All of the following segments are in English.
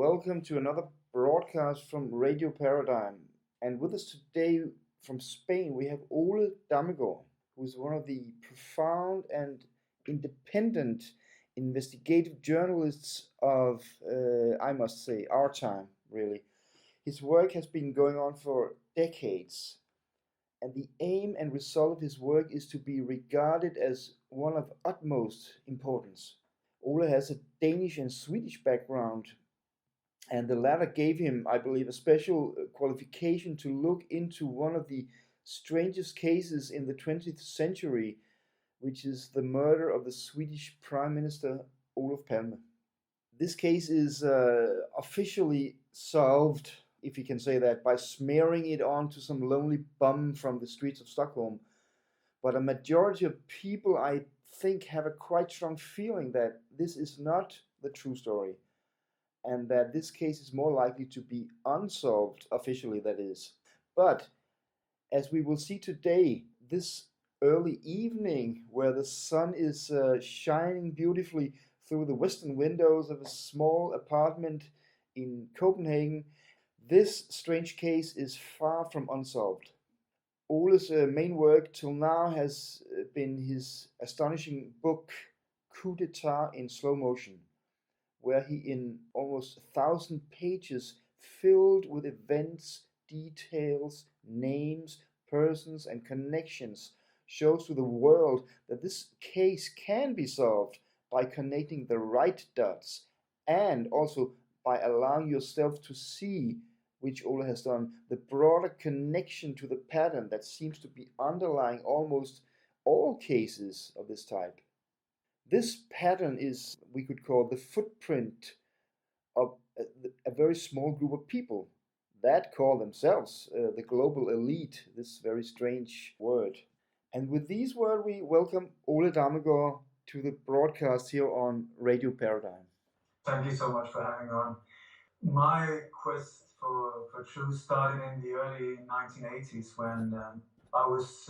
welcome to another broadcast from Radio Paradigm. And with us today from Spain, we have Ole Dammegaard, who is one of the profound and independent investigative journalists of, I must say, our time, really. His work has been going on for decades, and the aim and result of his work is to be regarded as one of utmost importance. Ole has a Danish and Swedish background, and the latter gave him, I believe, a special qualification to look into one of the strangest cases in the 20th century, which is the murder of the Swedish Prime Minister Olof Palme. This case is officially solved, if you can say that, by smearing it onto some lonely bum from the streets of Stockholm. But a majority of people, I think, have a quite strong feeling that this is not the true story, and that this case is more likely to be unsolved, officially that is. But as we will see today, this early evening, where the sun is shining beautifully through the western windows of a small apartment in Copenhagen, this strange case is far from unsolved. Ole's main work till now has been his astonishing book, Coup d'etat in slow motion, where he, in almost 1,000 pages, filled with events, details, names, persons, and connections, shows to the world that this case can be solved by connecting the right dots, and also by allowing yourself to see, which Ole has done, the broader connection to the pattern that seems to be underlying almost all cases of this type. This pattern is, we could call, the footprint of a very small group of people that call themselves the global elite, this very strange word. And with these words, we welcome Ole Dammegaard to the broadcast here on Radio Paradigm. Thank you so much for having on. My quest for truth started in the early 1980s when I was,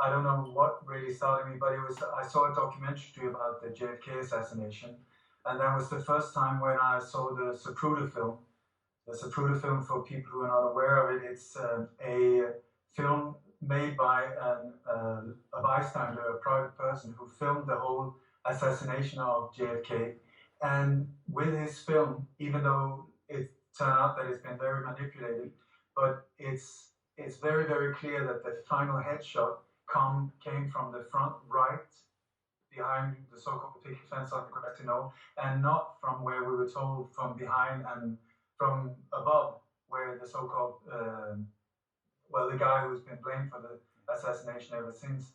I don't know what really started me, but I saw a documentary about the JFK assassination, and that was the first time when I saw the Zapruder film. The Zapruder film, for people who are not aware of it, it's a film made by a bystander, a private person who filmed the whole assassination of JFK. And with his film, even though it turned out that it's been very manipulated, but it's very, very clear that the final headshot came from the front right, behind the so-called picket fence on the Gatineau, and not from where we were told from behind and from above, where the so-called, the guy who's been blamed for the assassination ever since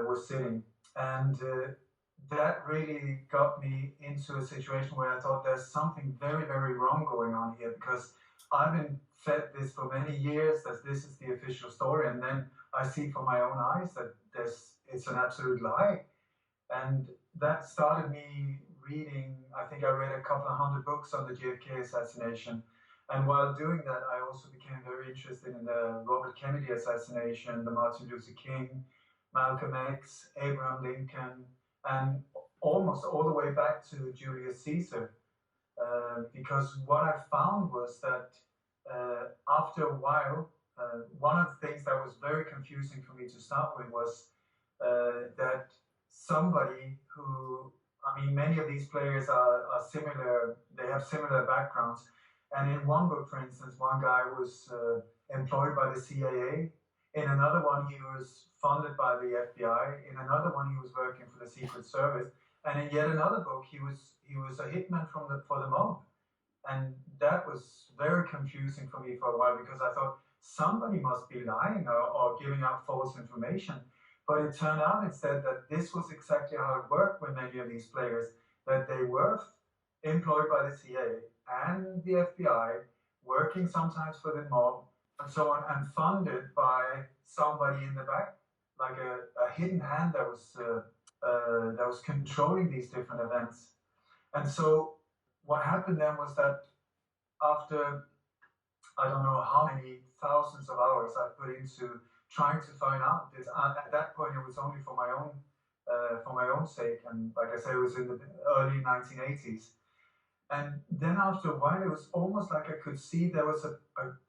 was sitting. And that really got me into a situation where I thought there's something very, very wrong going on here, because I've been fed this for many years that this is the official story, and then I see for my own eyes that it's an absolute lie. And that started me reading. I think I read a couple of hundred books on the JFK assassination. And while doing that, I also became very interested in the Robert Kennedy assassination, the Martin Luther King, Malcolm X, Abraham Lincoln, and almost all the way back to Julius Caesar. Because what I found was that after a while, one of the things that was very confusing for me to start with was that somebody who, many of these players are similar, they have similar backgrounds. And in one book, for instance, one guy was employed by the CIA. In another one, he was funded by the FBI. In another one, he was working for the Secret Service. And in yet another book, he was a hitman for the mob. And that was very confusing for me for a while, because I thought somebody must be lying or giving out false information. But it turned out instead that this was exactly how it worked with many of these players, that they were employed by the CIA and the FBI, working sometimes for the mob and so on, and funded by somebody in the back, like a hidden hand that was controlling these different events. And so what happened then was that after I don't know how many thousands of hours I put into trying to find out this, at that point it was only for my own sake, and like I say, it was in the early 1980s. And then after a while, it was almost like I could see there was a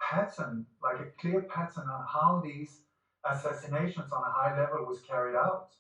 pattern, like a clear pattern on how these assassinations on a high level was carried out.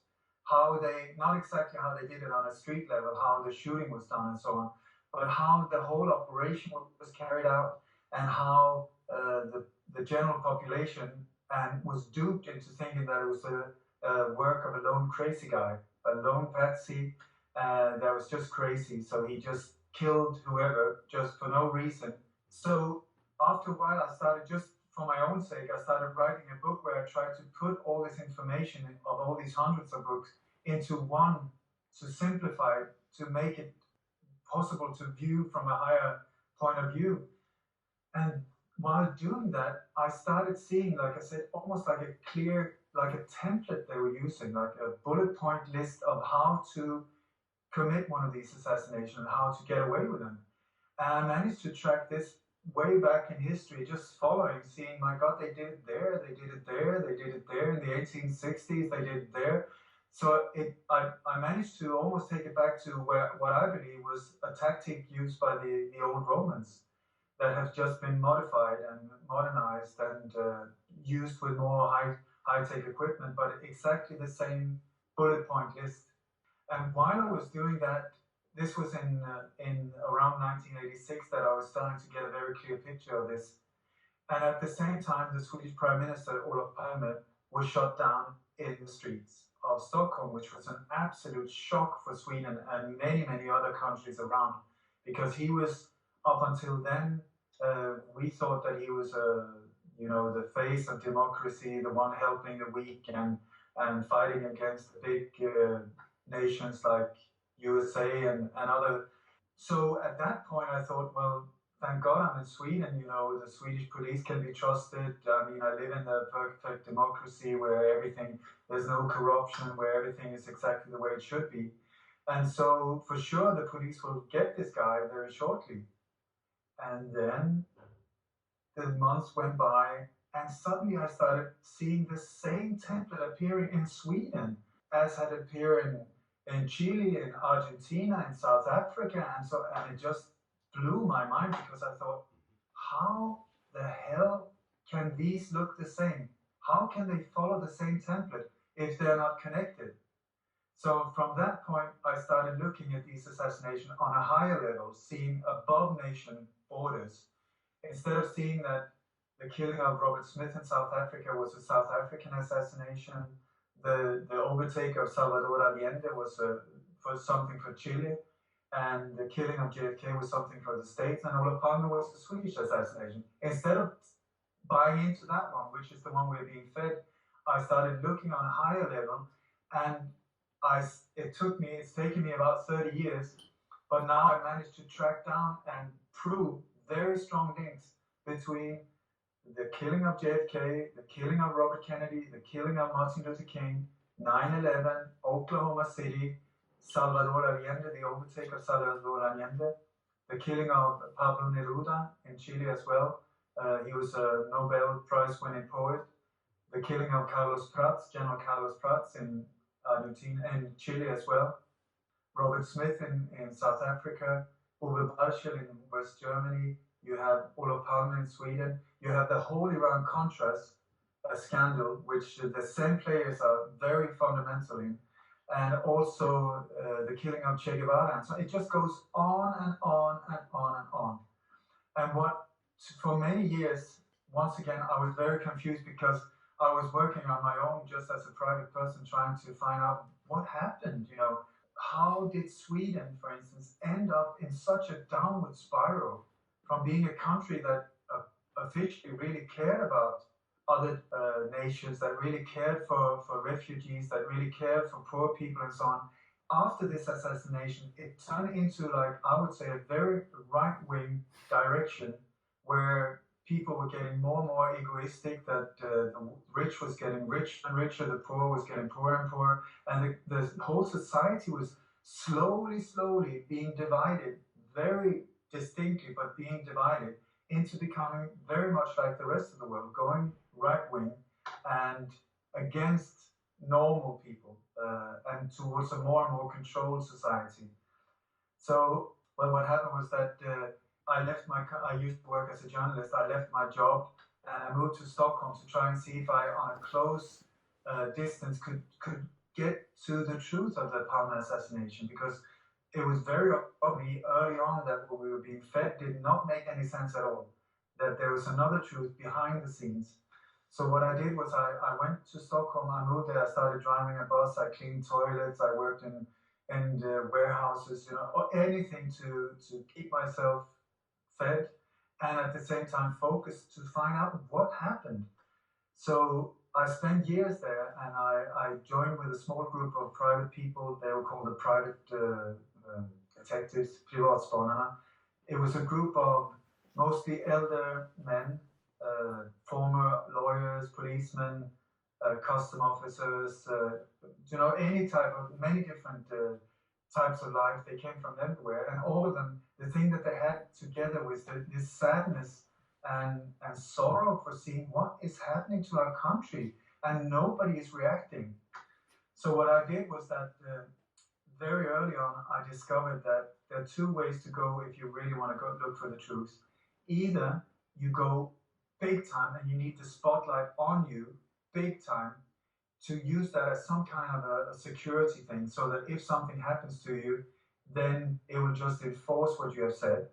How they, not exactly how they did it on a street level, how the shooting was done and so on, but how the whole operation was carried out and how the general population and was duped into thinking that it was a work of a lone crazy guy, a lone patsy that was just crazy. So he just killed whoever just for no reason. So after a while, I started just for my own sake, I started writing a book where I tried to put all this information of all these hundreds of books into one, to simplify it, to make it possible to view from a higher point of view. And while doing that, I started seeing, like I said, almost like a clear, like a template they were using, like a bullet point list of how to commit one of these assassinations and how to get away with them. And I managed to track this way back in history, just following, seeing, my God, they did it there, they did it there, they did it there in the 1860s, they did it there. So I managed to almost take it back to what I believe was a tactic used by the old Romans that have just been modified and modernized and used with more high-tech equipment, but exactly the same bullet point list. And while I was doing that, this was in around 1986 that I was starting to get a very clear picture of this. And at the same time, the Swedish Prime Minister, Olof Palme, was shot down in the streets of Stockholm, which was an absolute shock for Sweden and many, many other countries around, because he was, up until then, we thought that he was the face of democracy, the one helping the weak and fighting against the big nations like USA and other. So at that point, I thought, well, thank God I'm in Sweden. The Swedish police can be trusted. I mean, I live in the perfect democracy where there's no corruption, where everything is exactly the way it should be. And so for sure, the police will get this guy very shortly. And then the months went by, and suddenly I started seeing the same template appearing in Sweden as had appeared in Chile, in Argentina, in South Africa, and it just blew my mind, because I thought, how the hell can these look the same? How can they follow the same template if they're not connected? So from that point, I started looking at these assassinations on a higher level, seeing above nation borders. Instead of seeing that the killing of Robert Smith in South Africa was a South African assassination, the overtake of Salvador Allende was for something for Chile, and the killing of JFK was something for the States, and Olof Palme was the Swedish assassination. Instead of buying into that one, which is the one we're being fed, I started looking on a higher level, and it's taken me about 30 years, but now I managed to track down and prove very strong links between the killing of JFK, the killing of Robert Kennedy, the killing of Martin Luther King, 9/11, Oklahoma City, Salvador Allende, the overtake of Salvador Allende, the killing of Pablo Neruda in Chile as well. He was a Nobel Prize winning poet. The killing of General Carlos Prats in Argentina and Chile as well. Robert Smith in South Africa, Uwe Barschel in West Germany. You have Olof Palme in Sweden. You have the whole Iran-Contras scandal, which the same players are very fundamental in, and also the killing of Che Guevara. And so it just goes on and on and on and on. And for many years, once again, I was very confused, because I was working on my own just as a private person, trying to find out what happened. How did Sweden, for instance, end up in such a downward spiral from being a country that officially really cared about other nations, that really cared for refugees, that really cared for poor people and so on. After this assassination, it turned into, like, I would say, a very right-wing direction, where people were getting more and more egoistic, that the rich was getting richer and richer, the poor was getting poorer and poorer, and the whole society was slowly being divided, very distinctly, but being divided into becoming very much like the rest of the world, going right-wing and against normal people, and towards a more and more controlled society. So Well, what happened was that I used to work as a journalist. I left my job and I moved to Stockholm to try and see if I, on a close distance, could get to the truth of the Palme assassination, because it was very obvious early on that what we were being fed did not make any sense at all. That there was another truth behind the scenes. So what I did was I went to Stockholm. I moved there. I started driving a bus. I cleaned toilets. I worked in warehouses, or anything to keep myself fed, and at the same time focus to find out what happened. So I spent years there, and I joined with a small group of private people. They were called the private detectives, privatspanarna. It was a group of mostly elder men, former lawyers, policemen, custom officers, any type of, many different types of life. They came from everywhere, and all of them, the thing that they had together was this sadness and sorrow for seeing what is happening to our country, and nobody is reacting. So what I did was that very early on, I discovered that there are two ways to go if you really want to go look for the truth. Either you go big time and you need the spotlight on you big time to use that as some kind of a security thing, so that if something happens to you, then it will just enforce what you have said.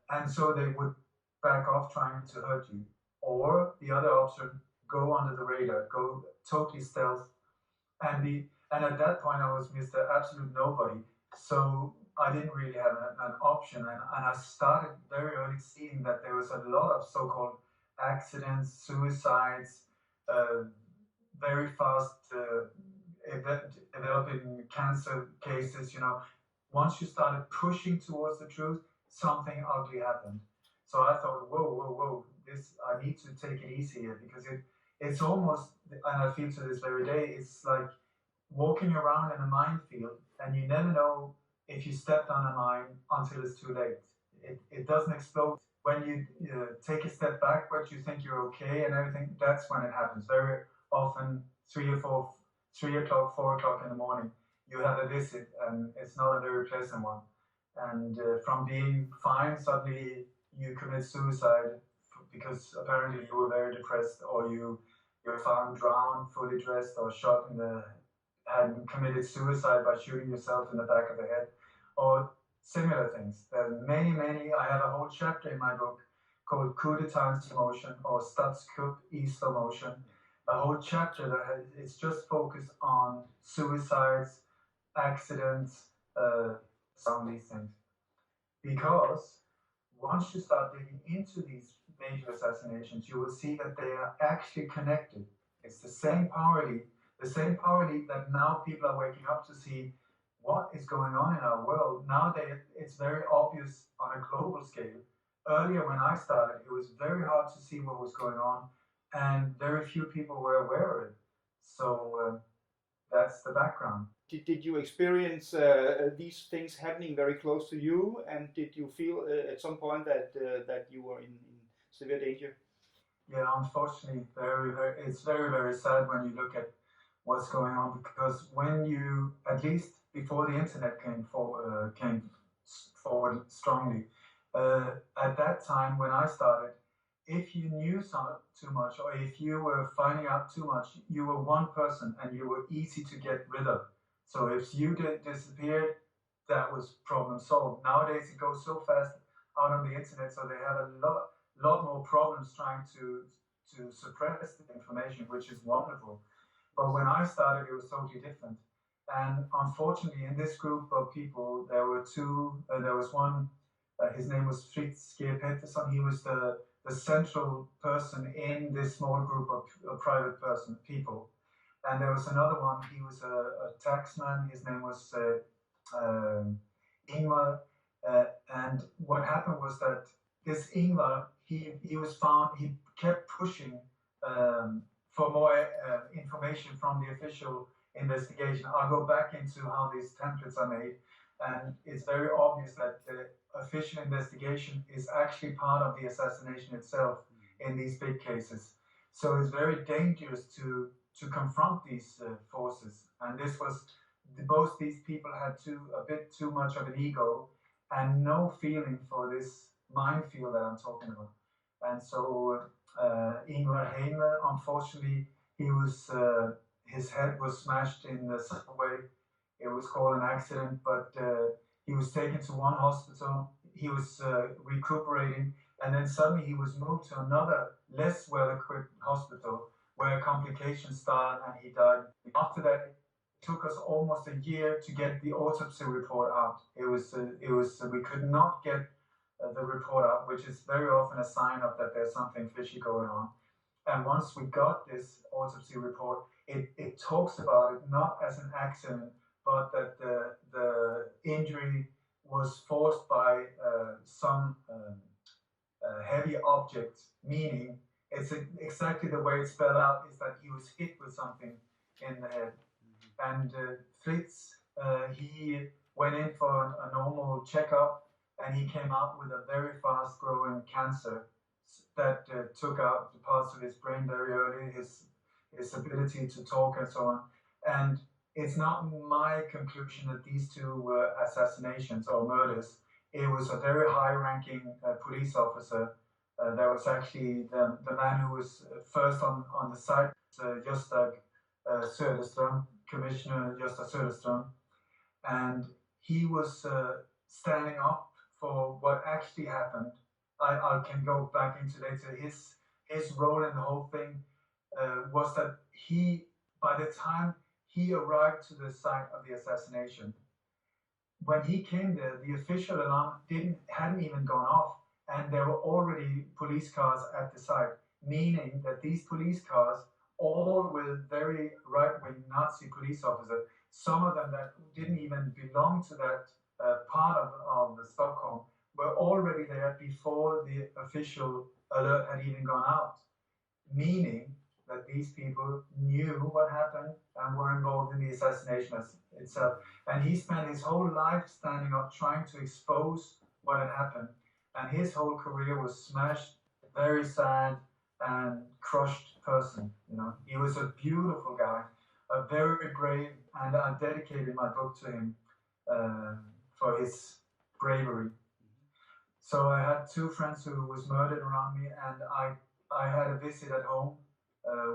And so they would back off trying to hurt you. Or the other option, go under the radar, go totally stealth, and at that point I was Mr. Absolute Nobody. So I didn't really have an option, and I started very early seeing that there was a lot of so-called accidents, suicides, very fast developing cancer cases. Once you started pushing towards the truth, something ugly happened. So I thought, whoa, this, I need to take it easy here, because it's almost, and I feel to this very day, it's like walking around in a minefield, and you never know if you stepped on a mine until it's too late. It doesn't explode. When you take a step backward, you think you're okay and everything, that's when it happens. Very often, 3 o'clock, 4 o'clock in the morning, you have a visit, and it's not a very pleasant one. And from being fine, suddenly you commit suicide because apparently you were very depressed, or you're found drowned, fully dressed, or shot in the and committed suicide by shooting yourself in the back of the head, or similar things. There are many. I have a whole chapter in my book called Coup d'etat in slow motion, or Statskupp in slow motion. A whole chapter that it's just focused on suicides, accidents, some of these things. Because once you start digging into these major assassinations, you will see that they are actually connected. It's the same power elite that now people are waking up to see what is going on in our world. Now it's very obvious on a global scale. Earlier, when I started, it was very hard to see what was going on, and very few people were aware of it. So that's the background. Did you experience these things happening very close to you, and did you feel at some point that you were in severe danger? Yeah, unfortunately, it's very sad when you look at what's going on, because when you, at least before the internet came forward strongly, at that time when I started, if you knew too much, or if you were finding out too much, you were one person and you were easy to get rid of. So if you disappeared, that was problem solved. Nowadays it goes so fast out on the internet, so they have a lot more problems trying to suppress the information, which is wonderful. But when I started, it was totally different. And unfortunately, in this group of people, there were two. There was one. His name was Fritz G. Pettersson. He was the central person in this small group of private people. And there was another one. He was a taxman. His name was Ingvar. And what happened was that this Ingvar, he was found. He kept pushing for more information from the official investigation. I'll go back into how these templates are made, and it's very obvious that the official investigation is actually part of the assassination itself in these big cases. So it's very dangerous to confront these forces. And this was, both these people had a bit too much of an ego, and no feeling for this minefield that I'm talking about. And so Ingvar Heine, unfortunately, his head was smashed in the subway. It was called an accident, but he was taken to one hospital. He was recuperating, and then suddenly he was moved to another less well-equipped hospital where complications started, and he died. After that, it took us almost a year to get the autopsy report out. We could not get the report out, which is very often a sign of that there's something fishy going on. And once we got this autopsy report, it talks about it not as an accident, but that the injury was forced by some heavy object, meaning it's exactly the way it's spelled out, is that he was hit with something in the head. And Fritz, he went in for a normal checkup, and he came out with a very fast-growing cancer that took out the parts of his brain very early, his ability to talk and so on. And it's not my conclusion that these two were assassinations or murders. It was a very high-ranking police officer that was actually the man who was first on the site, Gösta Söderström, Commissioner Gösta Söderström. And he was standing up for what actually happened. I can go back into later. His role in the whole thing was that by the time he arrived to the site of the assassination, when he came there, the official alarm hadn't even gone off, and there were already police cars at the site, meaning that these police cars, all with very right-wing Nazi police officers, some of them that didn't even belong to that part of the Stockholm, were already there before the official alert had even gone out, meaning that these people knew what happened and were involved in the assassination itself. And he spent his whole life standing up trying to expose what had happened. And his whole career was smashed, very sad and crushed person. He was a beautiful guy, a very brave, and I dedicated my book to him for his bravery. So I had two friends who was murdered around me, and I had a visit at home.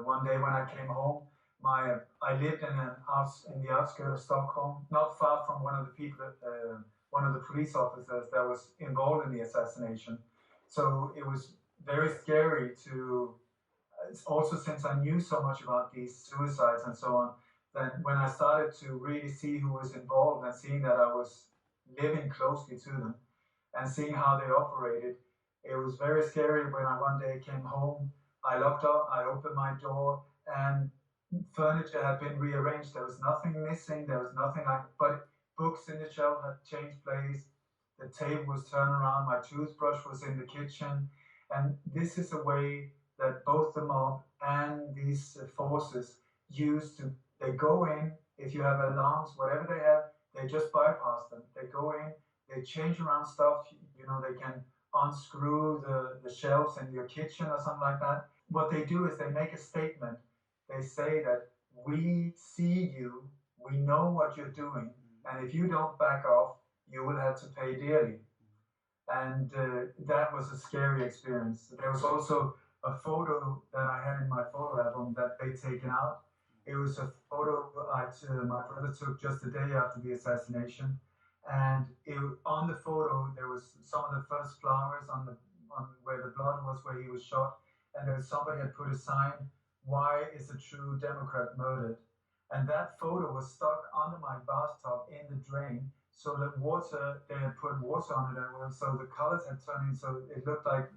One day when I came home, I lived in the outskirts of Stockholm, not far from one of the police officers that was involved in the assassination. So it was very scary also since I knew so much about these suicides and so on, then when I started to really see who was involved and seeing that I was living closely to them and seeing how they operated, it was very scary when I one day came home. I locked up, I opened my door, and furniture had been rearranged. There was nothing missing, there was nothing but books in the shelf had changed place, the table was turned around, my toothbrush was in the kitchen. And this is a way that both the mob and these forces they go in, if you have alarms, whatever they have, they just bypass them. They go in, they change around stuff, they can unscrew the shelves in your kitchen or something like that. What they do is they make a statement. They say that we see you, we know what you're doing, and if you don't back off, you will have to pay dearly. And that was a scary experience. There was also a photo that I had in my photo album that they'd taken out. It was a photo my brother took just a day after the assassination. And on the photo, there was some of the first flowers on where the blood was, where he was shot. And then somebody had put a sign, "Why is a true Democrat murdered?" And that photo was stuck under my bathtub in the drain. So they had put water on it, and so the colors had turned in, so it looked like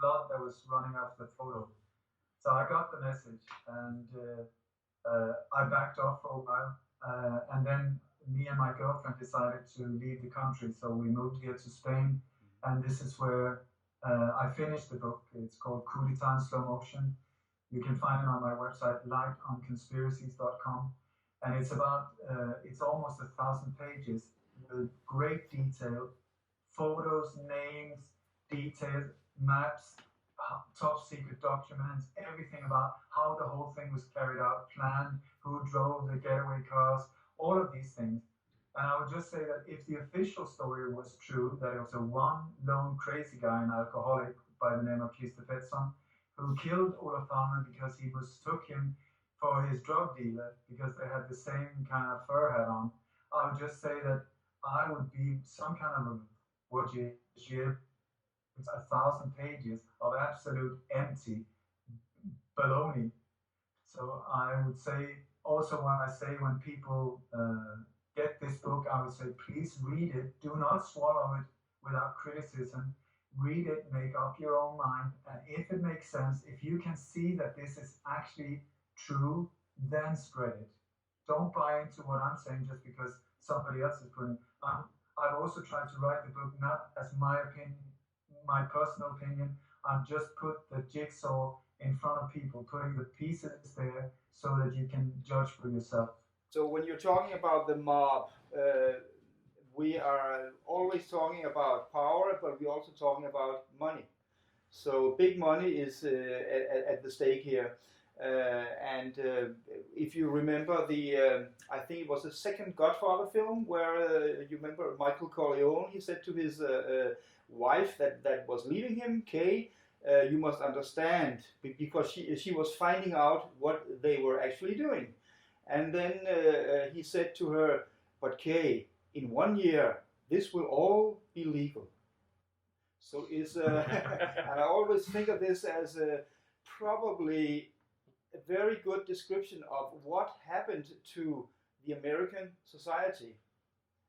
blood that was running off the photo. So I got the message, and I backed off for a while. And then me and my girlfriend decided to leave the country. So we moved here to Spain, and this is where I finished the book. It's called Coup in Slow Motion. You can find it on my website, lightonconspiracies.com. And it's almost 1,000 pages with great detail, photos, names, details, maps, top secret documents, everything about how the whole thing was carried out, planned, who drove the getaway cars, all of these things. And I would just say that if the official story was true, that it was a one lone crazy guy, an alcoholic by the name of Christer Pettersson, who killed Olof Palme because he mistook him for his drug dealer because they had the same kind of fur hat on, I would just say that I would be some kind of a what you 1,000 pages of absolute empty baloney. So I would say also when people get this book, I would say please read it. Do not swallow it without criticism. Read it, make up your own mind, and if it makes sense, if you can see that this is actually true, then spread it. Don't buy into what I'm saying just because somebody else is putting. I've also tried to write the book not as my opinion, my personal opinion. I've just put the jigsaw in front of people, putting the pieces there so that you can judge for yourself. So when you're talking about the mob, we are always talking about power, but we're also talking about money. So big money is at the stake here. And if you remember I think it was the second Godfather film where you remember Michael Corleone, he said to his wife that was leaving him, Kay, you must understand, because she was finding out what they were actually doing. And then he said to her, but Kay, in 1 year, this will all be legal. So and I always think of this as probably a very good description of what happened to the American society.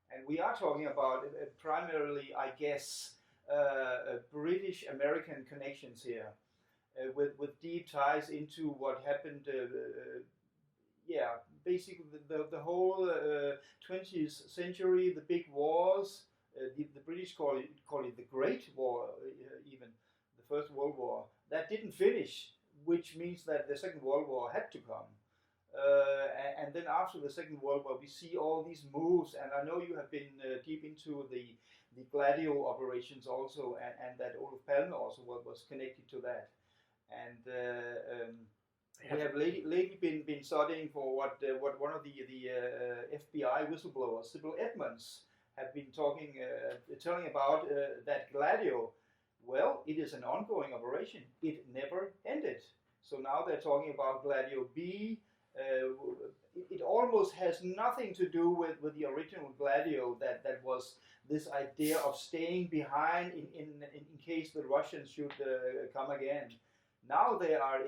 And we are talking about primarily, I guess, British American connections here, with deep ties into what happened. Basically the whole 20th century, the big wars. The British call it the Great War, even the First World War. That didn't finish, which means that the Second World War had to come. And then after the Second World War, we see all these moves, and I know you have been deep into the Gladio operations also, and that Olof Palme also was connected to that. And we have lately been studying for what one of the FBI whistleblowers, Sybil Edmonds, have been telling about that Gladio. Well, it is an ongoing operation. It never ended. So now they're talking about Gladio B. It almost has nothing to do with the original Gladio that was this idea of staying behind in case the Russians should come again. Now they are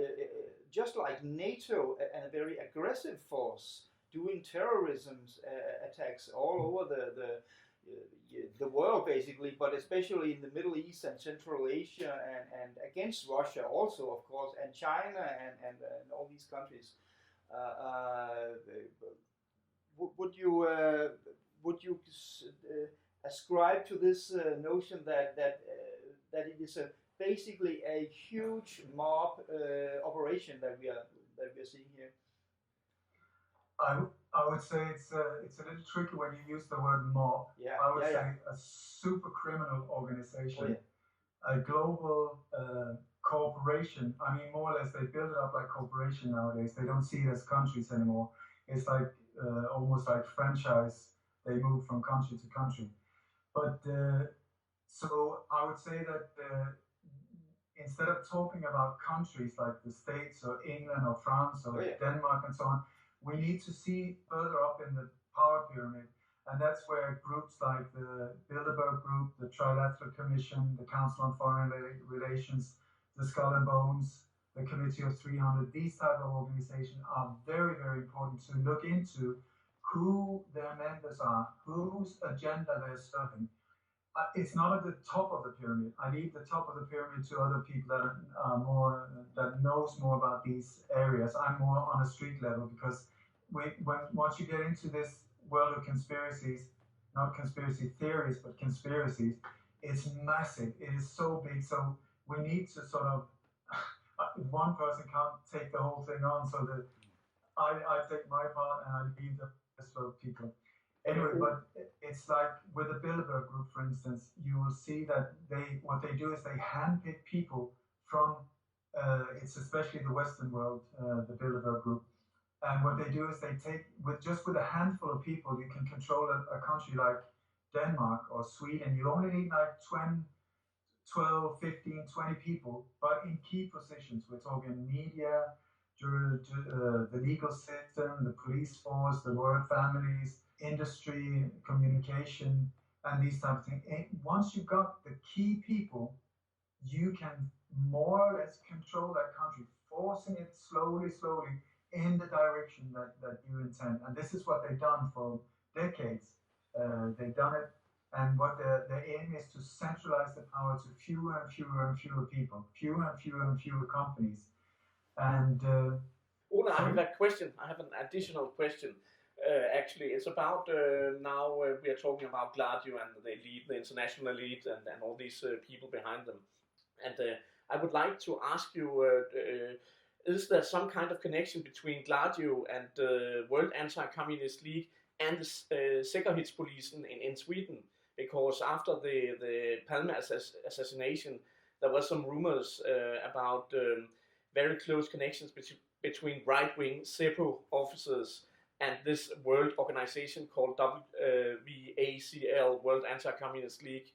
just like NATO, and a very aggressive force doing terrorism attacks all over the world basically, but especially in the Middle East and Central Asia, and against Russia also, of course, and China and all these countries. Would you ascribe to this notion that it is basically a huge mob operation that we are seeing here? I would say it's a little tricky when you use the word mob. Yeah. I would say a super criminal organization, a global corporation. I mean, more or less, they build it up like corporation nowadays. They don't see it as countries anymore. It's like almost like franchise. They move from country to country. But so I would say that instead of talking about countries like the States or England or France or Denmark and so on, we need to see further up in the power pyramid. And that's where groups like the Bilderberg Group, the Trilateral Commission, the Council on Foreign Relations, the Skull and Bones, the Committee of 300, these type of organizations are very, very important to look into who their members are, whose agenda they're serving. It's not at the top of the pyramid. I leave the top of the pyramid to other people that are more that knows more about these areas. I'm more on a street level because once you get into this world of conspiracies, not conspiracy theories, but conspiracies, it's massive. It is so big. So we need to sort of one person can't take the whole thing on. So that I take my part and I leave the rest for people. Anyway, but it's like with the Bilderberg Group, for instance, you will see that what they do is they handpick people from, it's especially the Western world, the Bilderberg Group, And what they do is they take, with a handful of people, you can control a country like Denmark or Sweden. You only need like 12, 15, 20 people, but in key positions. We're talking media, the legal system, the police force, the royal families, industry, communication, and these types of things. And once you've got the key people, you can more or less control that country, forcing it slowly in the direction that you intend. And this is what they've done for decades. They've done it, and what the aim is to centralize the power to fewer and fewer people, fewer and fewer companies. And Ole, I have a question. I have an additional question. Actually, it's about now we are talking about Gladio and the elite, the international elite, and all these people behind them. And I would like to ask you, is there some kind of connection between Gladio and the World Anti-Communist League and the Säkerhetspolisen in Sweden? Because after the Palme assassination, there were some rumors about very close connections between right-wing SEPO officers and this world organization called WACL, World Anti-Communist League,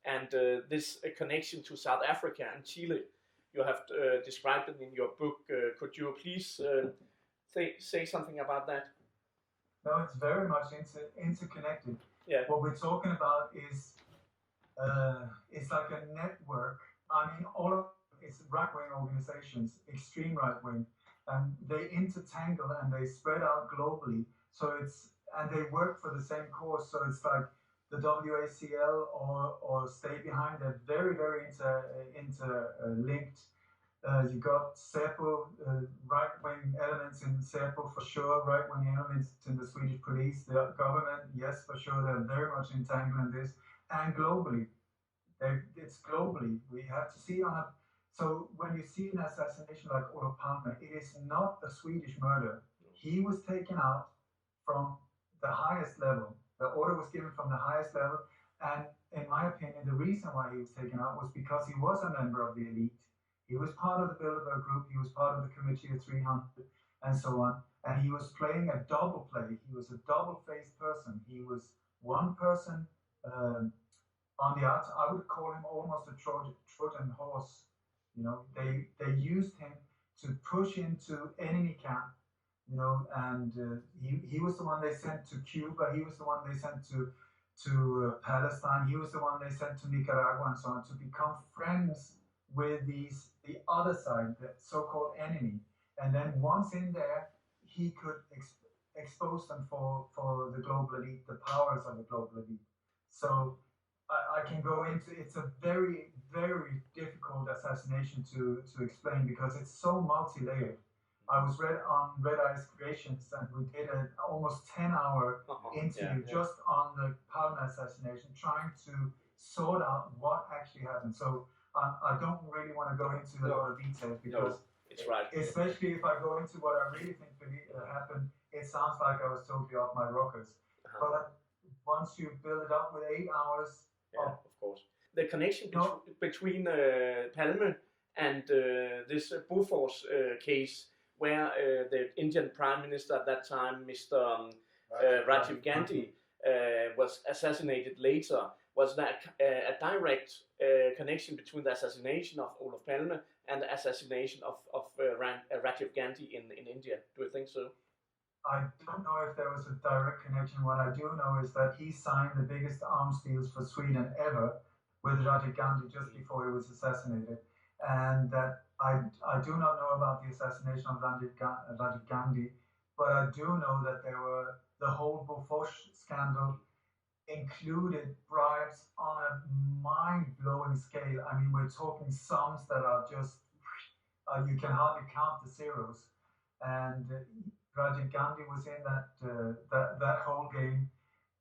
and this connection to South Africa and Chile. You have described it in your book. Could you please say something about that? No, it's very much interconnected. Yeah. What we're talking about is it's like a network. I mean, all of it's right-wing organizations, extreme right-wing, and they intertangle and they spread out globally. So and they work for the same cause. So it's like the WACL or Stay Behind. They're very interlinked. You got SEPO, right-wing elements in SEPO for sure, right-wing elements in the Swedish police, the government, yes, for sure, they're very much entangled in this, and globally. It's globally. We have to see so when you see an assassination like Olof Palme, it is not a Swedish murder. He was taken out from the highest level. The order was given from the highest level, and in my opinion, the reason why he was taken out was because he was a member of the elite. He was part of the Bilderberg group, he was part of the Committee of 300, and so on. And he was playing a double play. He was a double-faced person. He was one person on the outside. I would call him almost a Trojan horse. You know, they used him to push into enemy camp. You know, and he was the one they sent to Cuba. He was the one they sent to Palestine. He was the one they sent to Nicaragua and so on, to become friends with the other side, the so-called enemy. And then once in there, he could expose them for the global elite, the powers of the global elite. So I can go into, it's a very difficult assassination to explain because it's so multi-layered. I was on Red Eyes Creations, and we did an almost 10-hour interview just on the Palme assassination, trying to sort out what actually happened. So I don't really want to go into a lot of details because, it's right. Especially if I go into what I really think happened, it sounds like I was totally off my rockers. But once you build it up with 8 hours, of course, the connection between Palme and this Bofors case, where the Indian Prime Minister at that time, Mr. Rajiv Gandhi, was assassinated later. Was that a direct connection between the assassination of Olof Palme and the assassination of Rajiv Gandhi in India? Do you think so? I don't know if there was a direct connection. What I do know is that he signed the biggest arms deals for Sweden ever with Rajiv Gandhi just before he was assassinated. And that I do not know about the assassination of Rajiv Gandhi, but I do know that the whole Bofors scandal included bribes on a mind-blowing scale. I mean, we're talking sums that are just, you can hardly count the zeros. And Rajiv Gandhi was in that whole game,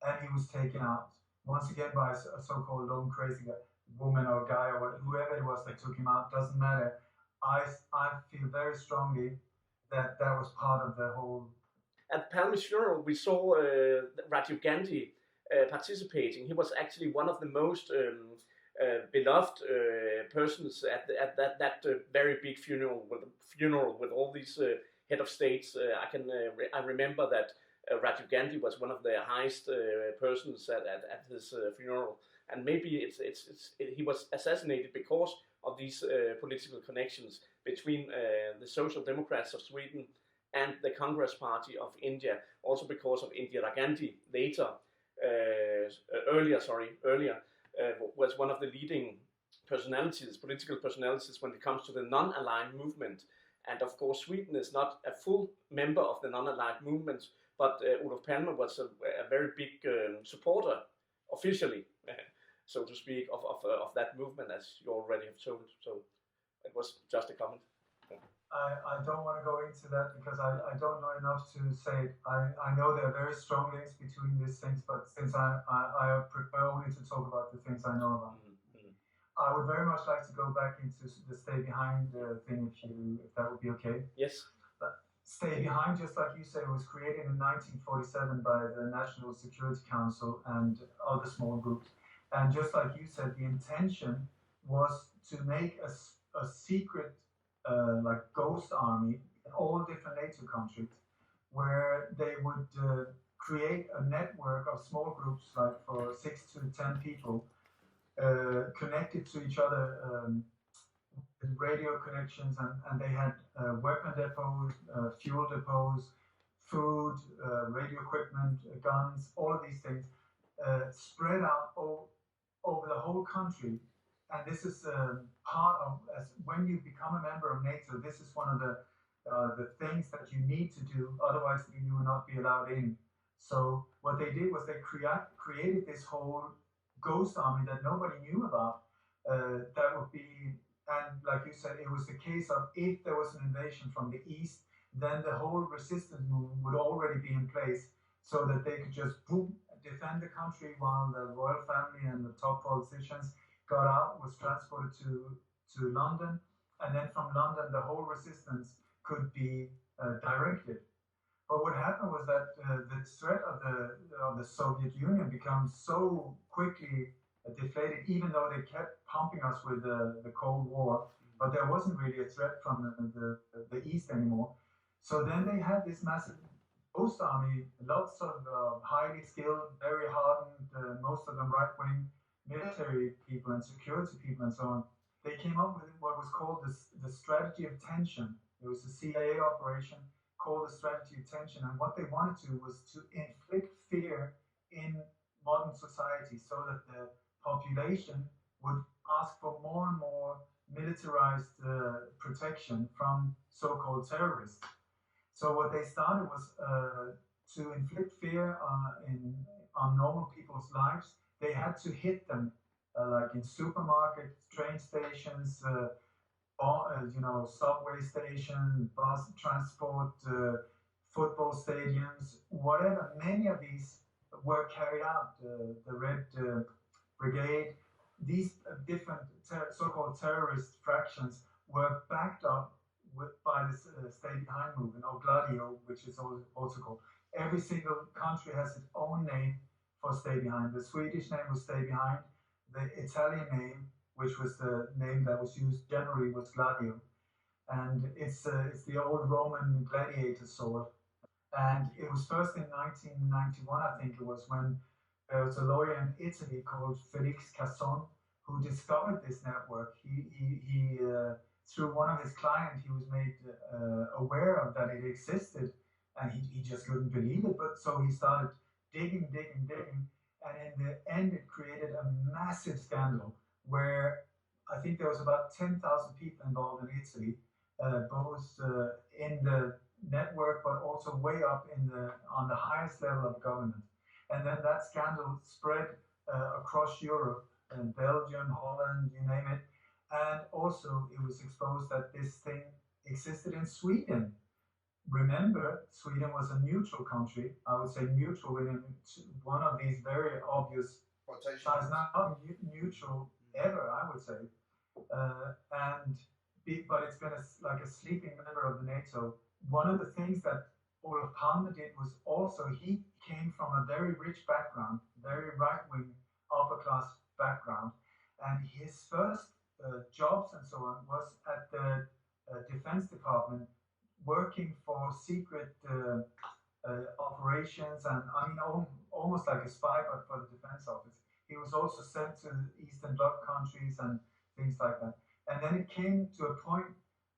and he was taken out once again by a so-called lone crazy woman or guy or whoever it was that took him out. Doesn't matter. I feel very strongly that was part of the whole. At Palme's funeral, we saw Rajiv Gandhi participating. He was actually one of the most beloved persons at that very big funeral with all these head of states. I remember that Rajiv Gandhi was one of the highest persons at his funeral, and maybe he was assassinated because of these political connections between the Social Democrats of Sweden and the Congress Party of India, also because of Indira Gandhi earlier, was one of the leading political personalities when it comes to the non-aligned movement. And of course, Sweden is not a full member of the non-aligned movement, but Olof Palme was a very big supporter, officially, so to speak, of that movement, as you already have told. So it was just a comment. I don't want to go into that because I don't know enough to say it. I know there are very strong links between these things, but since I prefer only to talk about the things I know about. Mm-hmm. I would very much like to go back into the Stay Behind thing, if that would be okay. Yes. But Stay Behind, just like you say, was created in 1947 by the National Security Council and other small groups. And just like you said, the intention was to make a secret like ghost army in all different NATO countries, where they would create a network of small groups, like for 6 to 10 people, connected to each other with radio connections, and they had weapon depots, fuel depots, food, radio equipment, guns, all of these things spread out over the whole country. And this is part of, as when you become a member of NATO, this is one of the things that you need to do, otherwise you will not be allowed in. So what they did was they created this whole ghost army that nobody knew about. That would be, and like you said, it was the case of if there was an invasion from the east, then the whole resistance movement would already be in place, so that they could just boom, defend the country while the royal family and the top politicians got out, was transported to London, and then from London the whole resistance could be directed. But what happened was that the threat of the Soviet Union became so quickly deflated, even though they kept pumping us with the Cold War, but there wasn't really a threat from the East anymore. So then they had this massive ghost army, lots of highly skilled, very hardened, most of them right-wing military people and security people and so on. They came up with what was called the strategy of tension. It was a CIA operation called the strategy of tension, and what they wanted to was to inflict fear in modern society, so that the population would ask for more and more militarized protection from so-called terrorists. So what they started was to inflict fear on normal people's lives. They had to hit them, like in supermarkets, train stations, subway stations, bus transport, football stadiums, whatever. Many of these were carried out. The Red Brigade, these different so-called terrorist fractions were backed up by this Stay Behind movement, or Gladio, which is also called. Every single country has its own name for Stay Behind. The Swedish name was Stay Behind. The Italian name, which was the name that was used generally, was Gladio. And it's the old Roman gladiator sword. And it was first in 1991, I think it was, when there was a lawyer in Italy called Felix Casson who discovered this network. He through one of his clients, he was made aware of that it existed, and he just couldn't believe it. But so he started digging, and in the end, it created a massive scandal where I think there was about 10,000 people involved in Italy, both in the network, but also way up on the highest level of government. And then that scandal spread across Europe, in Belgium, Holland, you name it. And also it was exposed that this thing existed in Sweden. Remember, Sweden was a neutral country. I would say neutral in one of these very obvious quotations. It's not neutral ever, I would say. But it's been like a sleeping member of the NATO. One of the things that Olof Palme did was also, he came from a very rich background, very right-wing, upper-class background. And his first jobs and so on was at the Defense Department, working for secret operations, and I mean, almost like a spy, but for the defense office. He was also sent to Eastern Bloc countries and things like that. And then it came to a point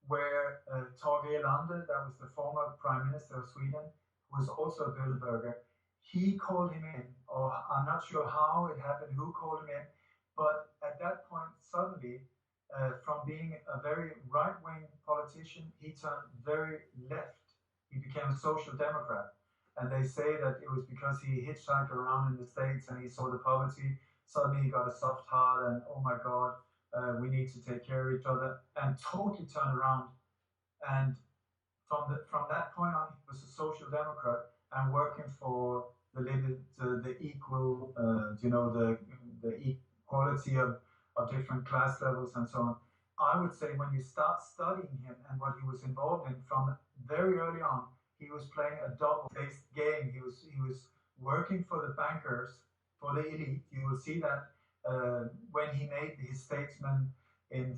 where Tage Erlander, that was the former Prime Minister of Sweden, who was also a Bilderberger, he called him in, or I'm not sure how it happened, who called him in, but at that point, suddenly, from being a very right-wing politician, he turned very left. He became a social democrat. And they say that it was because he hitchhiked around in the States and he saw the poverty. Suddenly he got a soft heart and, oh my God, we need to take care of each other, and totally turned around. And from that point on, he was a social democrat and working for the equal, the equality of different class levels and so on. I would say when you start studying him and what he was involved in from very early on, he was playing a double-faced game. He was working for the bankers, for the elite. You will see that when he made his statesman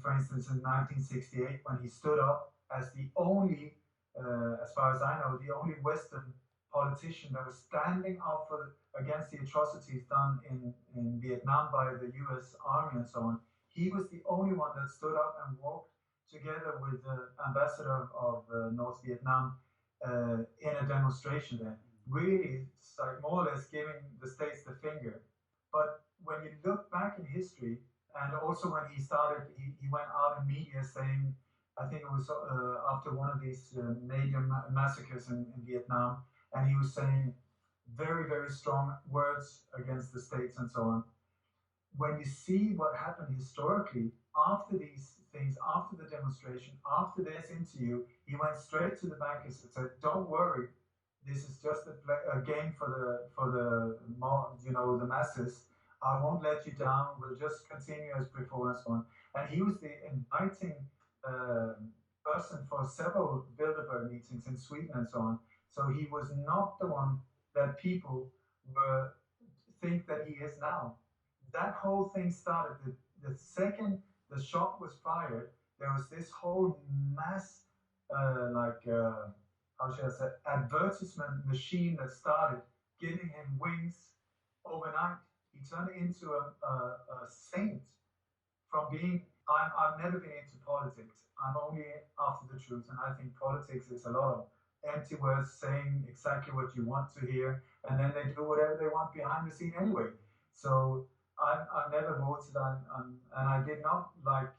for instance, in 1968, when he stood up as the only, as far as I know, the only Western politician that was standing up against the atrocities done in Vietnam by the U.S. Army and so on. He was the only one that stood up and walked together with the ambassador of North Vietnam in a demonstration there. Really, it's like more or less giving the states the finger. But when you look back in history, and also when he started, he went out in media saying, I think it was after one of these major massacres in Vietnam, and he was saying very, very strong words against the states and so on. When you see what happened historically, after these things, after the demonstration, after this interview, he went straight to the bankers and said, "Don't worry, this is just a game for the masses. I won't let you down. We'll just continue as before and so on." And he was the inviting person for several Bilderberg meetings in Sweden and so on. So he was not the one that people think that he is now. That whole thing started the second the shot was fired. There was this whole mass, how should I say, advertisement machine that started giving him wings overnight. He turned into a saint from being. I've never been into politics. I'm only after the truth, and I think politics is a lot of empty words saying exactly what you want to hear, and then they do whatever they want behind the scene anyway. So I've never voted, and I did not like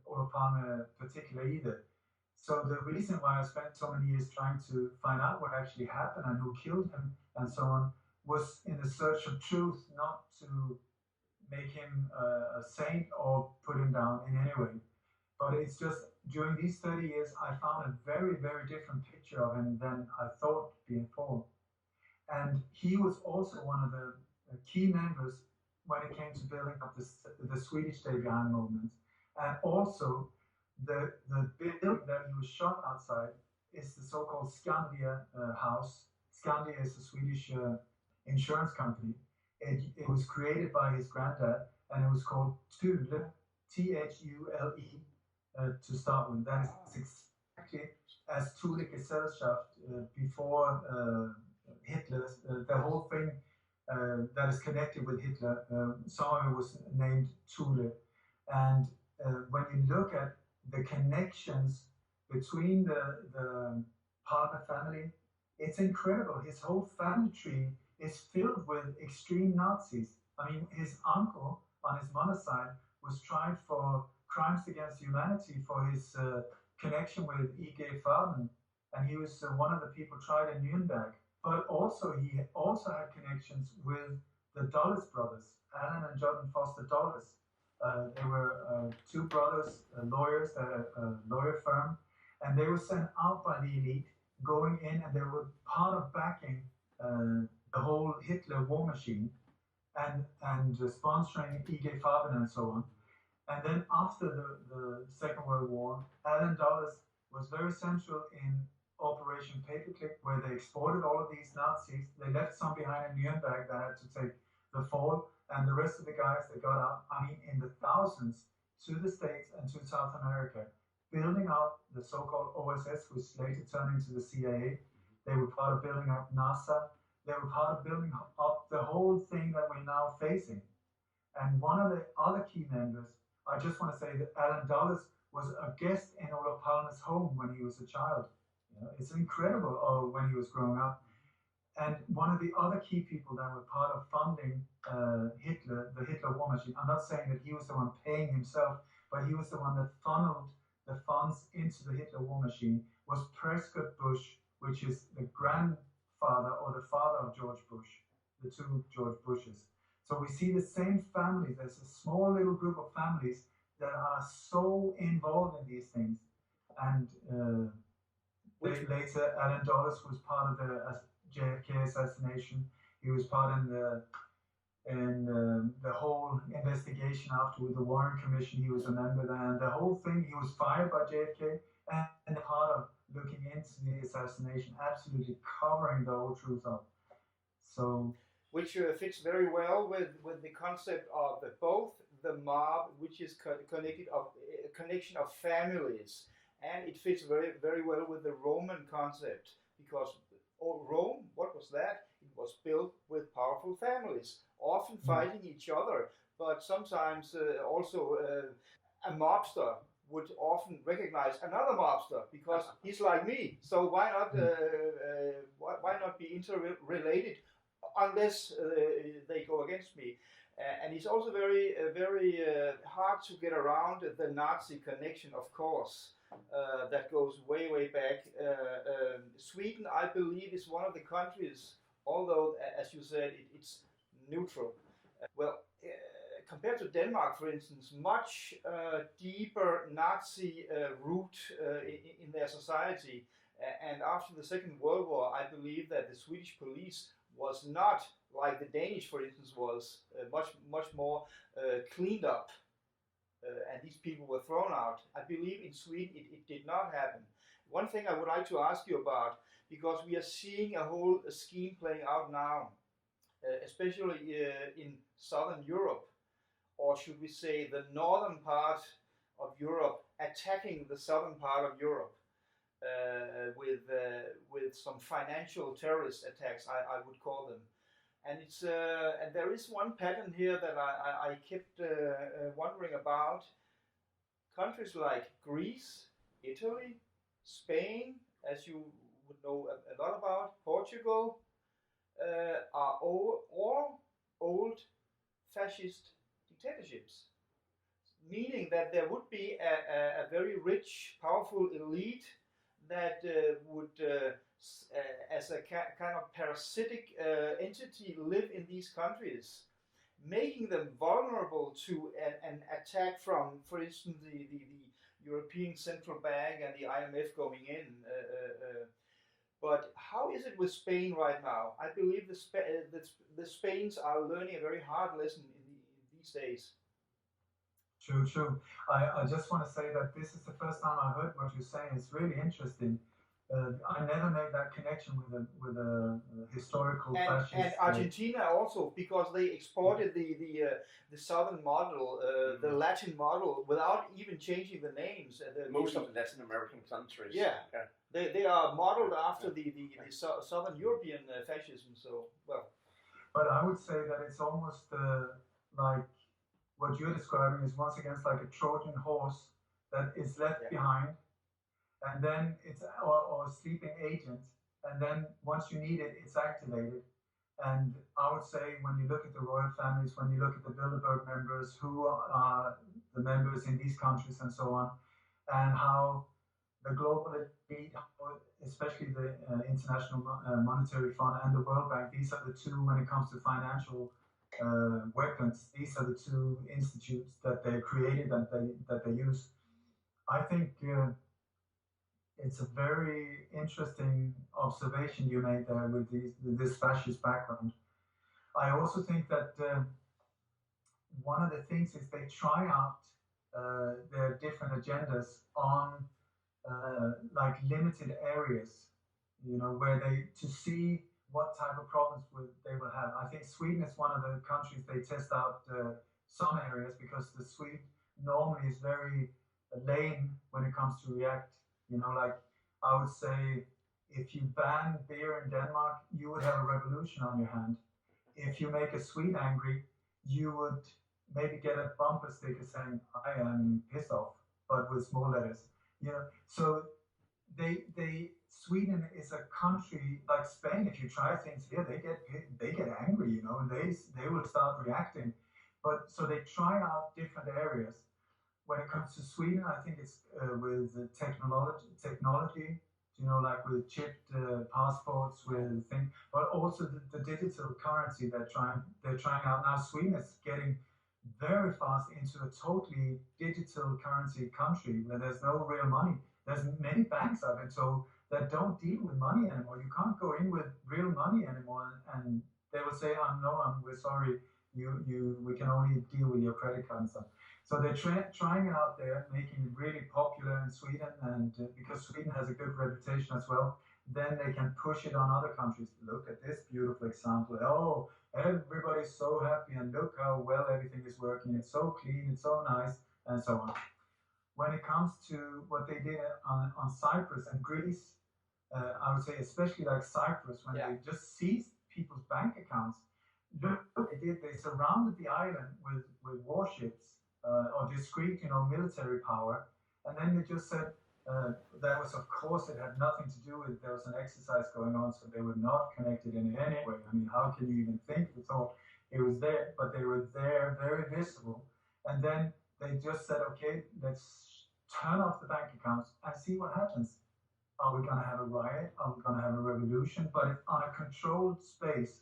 Olof Palme particularly either. So the reason why I spent so many years trying to find out what actually happened and who killed him and so on was in the search of truth, not to make him a saint or put him down in any way. But it's just during these 30 years, I found a very, very different picture of him than I thought before. And he was also one of the key members when it came to building up the Swedish Day Behind movement. And also, the building that he was shot outside is the so-called Skandia house. Skandia is a Swedish insurance company. It was created by his granddad, and it was called Thule, Thule, to start with. That is exactly as Thule Gesellschaft before Hitler. The whole thing that is connected with Hitler, some of it was named Thule. And when you look at the connections between the Palme family, it's incredible. His whole family tree is filled with extreme Nazis. I mean, his uncle on his mother's side was tried for crimes against humanity for his connection with E.G. Farben, and he was one of the people tried in Nuremberg. But also, he also had connections with the Dulles brothers, Alan and Jordan Foster Dulles. They were two brothers, lawyers at a lawyer firm, and they were sent out by the elite, going in, and they were part of backing the whole Hitler war machine and sponsoring E.G. Farben and so on. And then after the Second World War, Alan Dulles was very central in Operation Paperclip, where they exported all of these Nazis. They left some behind in Nuremberg that had to take the fall, and the rest of the guys that got out, I mean, in the thousands, to the States and to South America, building up the so-called OSS, which later turned into the CIA. They were part of building up NASA. They were part of building up the whole thing that we're now facing. And one of the other key members, I just want to say that Alan Dulles was a guest in Olof Palme's home when he was a child. It's incredible when he was growing up. And one of the other key people that were part of funding Hitler, the Hitler war machine, I'm not saying that he was the one paying himself, but he was the one that funneled the funds into the Hitler war machine, was Prescott Bush, which is the grandfather or the father of George Bush, the two George Bushes. So we see the same families. There's a small little group of families that are so involved in these things. And later, Alan Dulles was part of the JFK assassination. He was part in the whole investigation after the Warren Commission. He was a member there, and the whole thing. He was fired by JFK and part of looking into the assassination, absolutely covering the whole truth up. So, which fits very well with the concept of both the mob, which is connection of families, and it fits very very well with the Roman concept, because Rome, what was that? It was built with powerful families, often fighting each other, but sometimes also a mobster would often recognize another mobster because he's like me. So why not be interrelated unless they go against me? And it's also very hard to get around the Nazi connection, of course. That goes way, way back. Sweden, I believe, is one of the countries, although, as you said, it's neutral. Compared to Denmark, for instance, much deeper Nazi root in their society. And after the Second World War, I believe that the Swedish police was not like the Danish, for instance, was much more cleaned up. And these people were thrown out. I believe in Sweden it did not happen. One thing I would like to ask you about, because we are seeing a whole scheme playing out now, especially in Southern Europe, or should we say the northern part of Europe attacking the southern part of Europe with some financial terrorist attacks, I would call them. And it's and there is one pattern here that I kept wondering about. Countries like Greece, Italy, Spain, as you would know a lot about, Portugal, are all old fascist dictatorships, meaning that there would be a very rich, powerful elite that would as a kind of parasitic entity live in these countries, making them vulnerable to an attack from, for instance, the European Central Bank and the IMF going in. But how is it with Spain right now? I believe the Spains are learning a very hard lesson in these days. True. I just want to say that this is the first time I heard what you're saying. It's really interesting. I never made that connection with a historical fascist. And Argentina also, because they exported the southern model, the Latin model, without even changing the names. Most of the Latin American countries. Yeah. They are modeled after the southern European fascism. So well. But I would say that it's almost like what you're describing is once again like a Trojan horse that is left behind. And then it's or a sleeping agent, and then once you need it, it's activated. And I would say when you look at the royal families, when you look at the Bilderberg members, who are the members in these countries and so on, and how the global elite, especially the International Monetary Fund and the World Bank, these are the two, when it comes to financial weapons, these are the two institutes that they created and that they use. I think it's a very interesting observation you made there with this fascist background. I also think that one of the things is they try out their different agendas on like limited areas, where to see what type of problems they will have. I think Sweden is one of the countries they test out some areas, because the Swede normally is very lame when it comes to react. Like I would say, if you ban beer in Denmark, you would have a revolution on your hand. If you make a Swede angry, you would maybe get a bumper sticker saying, "I am pissed off," but with small letters. So Sweden is a country like Spain. If you try things here, they get angry, and they will start reacting. But so they try out different areas. When it comes to Sweden, I think it's with technology, like with chipped passports, with things, but also the digital currency they're trying out now. Sweden is getting very fast into a totally digital currency country where there's no real money. There's many banks, I've been told, that don't deal with money anymore. You can't go in with real money anymore, and they will say, we're sorry, we can only deal with your credit card and stuff." So they're trying it out there, making it really popular in Sweden, and because Sweden has a good reputation as well, then they can push it on other countries. Look at this beautiful example. Oh, everybody's so happy, and look how well everything is working. It's so clean, it's so nice, and so on. When it comes to what they did on Cyprus and Greece, I would say especially like Cyprus, when they just seized people's bank accounts. Look what they did. They surrounded the island with warships or discrete, military power, and then they just said that was, of course, it had nothing to do with, there was an exercise going on, so they were not connected in any way. I mean, how can you even think the thought? It was there, but they were there, very visible, and then they just said, okay, let's turn off the bank accounts and see what happens. Are we going to have a riot? Are we going to have a revolution? But it's on a controlled space.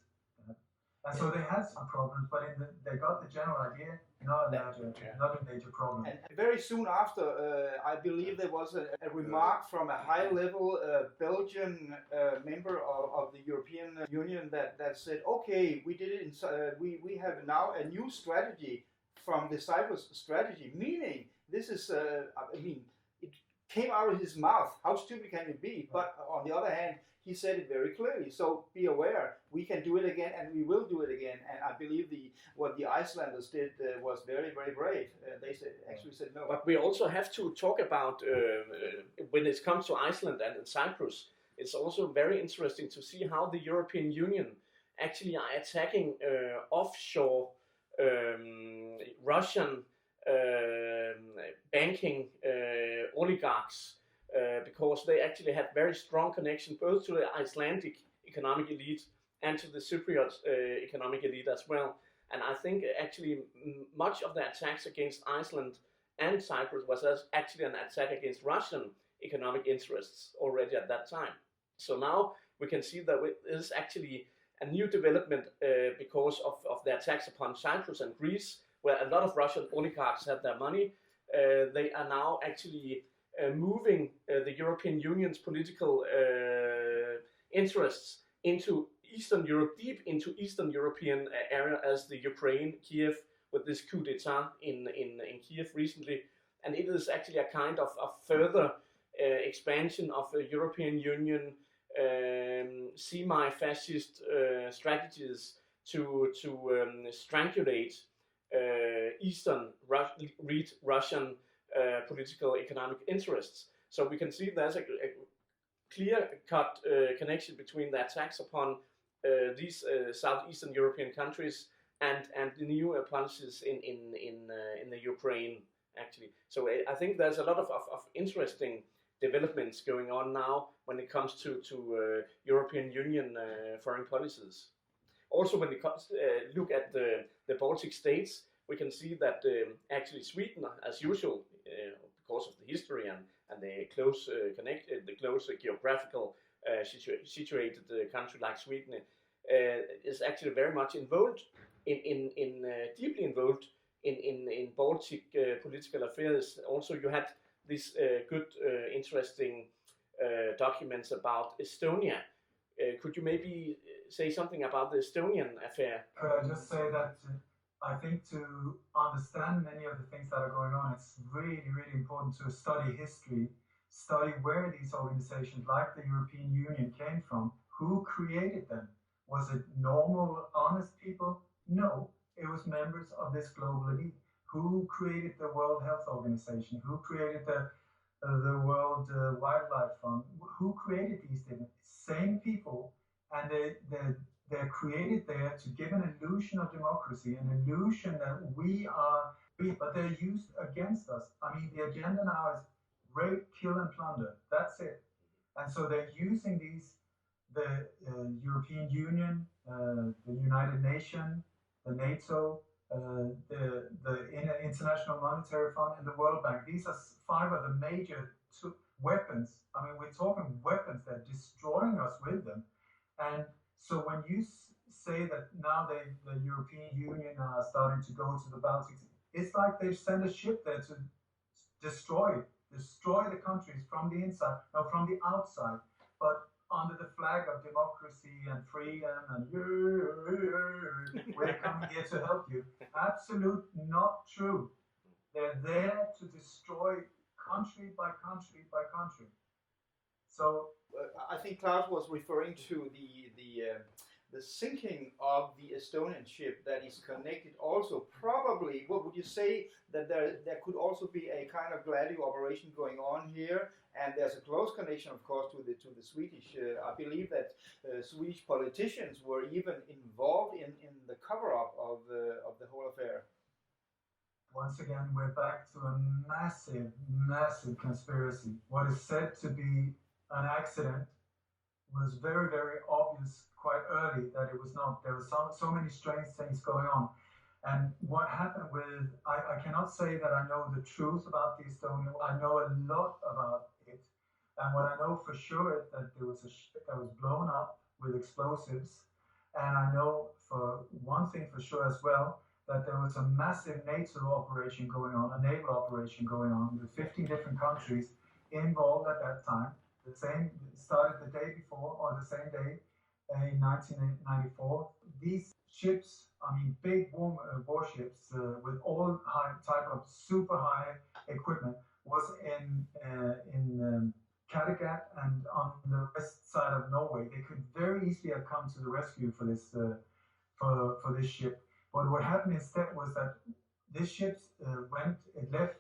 And so they had some problems, but they got the general idea, not a major problem. And very soon after, I believe there was a remark from a high-level Belgian member of the European Union that said, okay, we did it. We have now a new strategy from the Cyprus strategy, meaning this is, it came out of his mouth. How stupid can it be? But on the other hand, he said it very clearly. So be aware, we can do it again, and we will do it again. And I believe what the Icelanders did was very, very brave. They actually said no. But we also have to talk about when it comes to Iceland and Cyprus. It's also very interesting to see how the European Union actually are attacking offshore Russian banking oligarchs. Because they actually had very strong connection both to the Icelandic economic elite and to the Cypriot economic elite as well. And I think actually much of the attacks against Iceland and Cyprus was actually an attack against Russian economic interests already at that time. So now we can see that it is actually a new development because of the attacks upon Cyprus and Greece, where a lot of Russian oligarchs had their money. They are now actually moving the European Union's political interests into Eastern Europe, deep into Eastern European area, as the Ukraine, Kiev, with this coup d'etat in Kiev recently. And it is actually a kind of further expansion of the European Union semi-fascist strategies to strangulate Eastern Russian political economic interests. So we can see there's a clear-cut connection between the attacks upon these southeastern European countries and the new policies in the Ukraine, actually. So I think there's a lot of interesting developments going on now when it comes to European Union foreign policies. Also, when we look at the Baltic states, we can see that actually Sweden, as usual, because of the history and the close the close geographical situated country like Sweden, is actually very much involved deeply involved in Baltic political affairs. Also, you had these good, interesting documents about Estonia. Could you maybe say something about the Estonian affair? Could I just say that I think to understand many of the things that are going on, it's really, really important to study history, study where these organizations like the European Union came from, who created them. Was it normal, honest people? No, it was members of this global elite Who created the World Health Organization? Who created the World Wildlife Fund? Who created these things? Same people, and they're created there to give an illusion of democracy, an illusion that we are, but they're used against us. I mean, the agenda now is rape, kill, and plunder. That's it. And so they're using the European Union, the United Nations, the NATO, the International Monetary Fund, and the World Bank. These are 5 of the major weapons. I mean, we're talking weapons that are destroying us with them. And so when you say that now the European Union are starting to go to the Baltics, it's like they've sent a ship there to destroy the countries from the inside, no, from the outside, but under the flag of democracy and freedom and we're coming here to help you. Absolute not true. They're there to destroy country by country by country. So I think Klaus was referring to the sinking of the Estonian ship that is connected also. Probably, what would you say that there could also be a kind of Gladio operation going on here? And there's a close connection, of course, to the Swedish. I believe that Swedish politicians were even involved in the cover-up of the whole affair. Once again, we're back to a massive conspiracy. What is said to be an accident was very, very obvious quite early that it was not. There were so many strange things going on. And what happened with, I cannot say that I know the truth about the Estonian. I know a lot about it. And what I know for sure is that there was a ship that was blown up with explosives. And I know for one thing for sure as well, that there was a massive NATO operation going on, a naval operation going on with 15 different countries involved at that time. The same started the day before or the same day in 1994. These ships, I mean, big warships with all type of super high equipment, was in Kattegat and on the west side of Norway. They could very easily have come to the rescue for this for this ship. But what happened instead was that this ship left.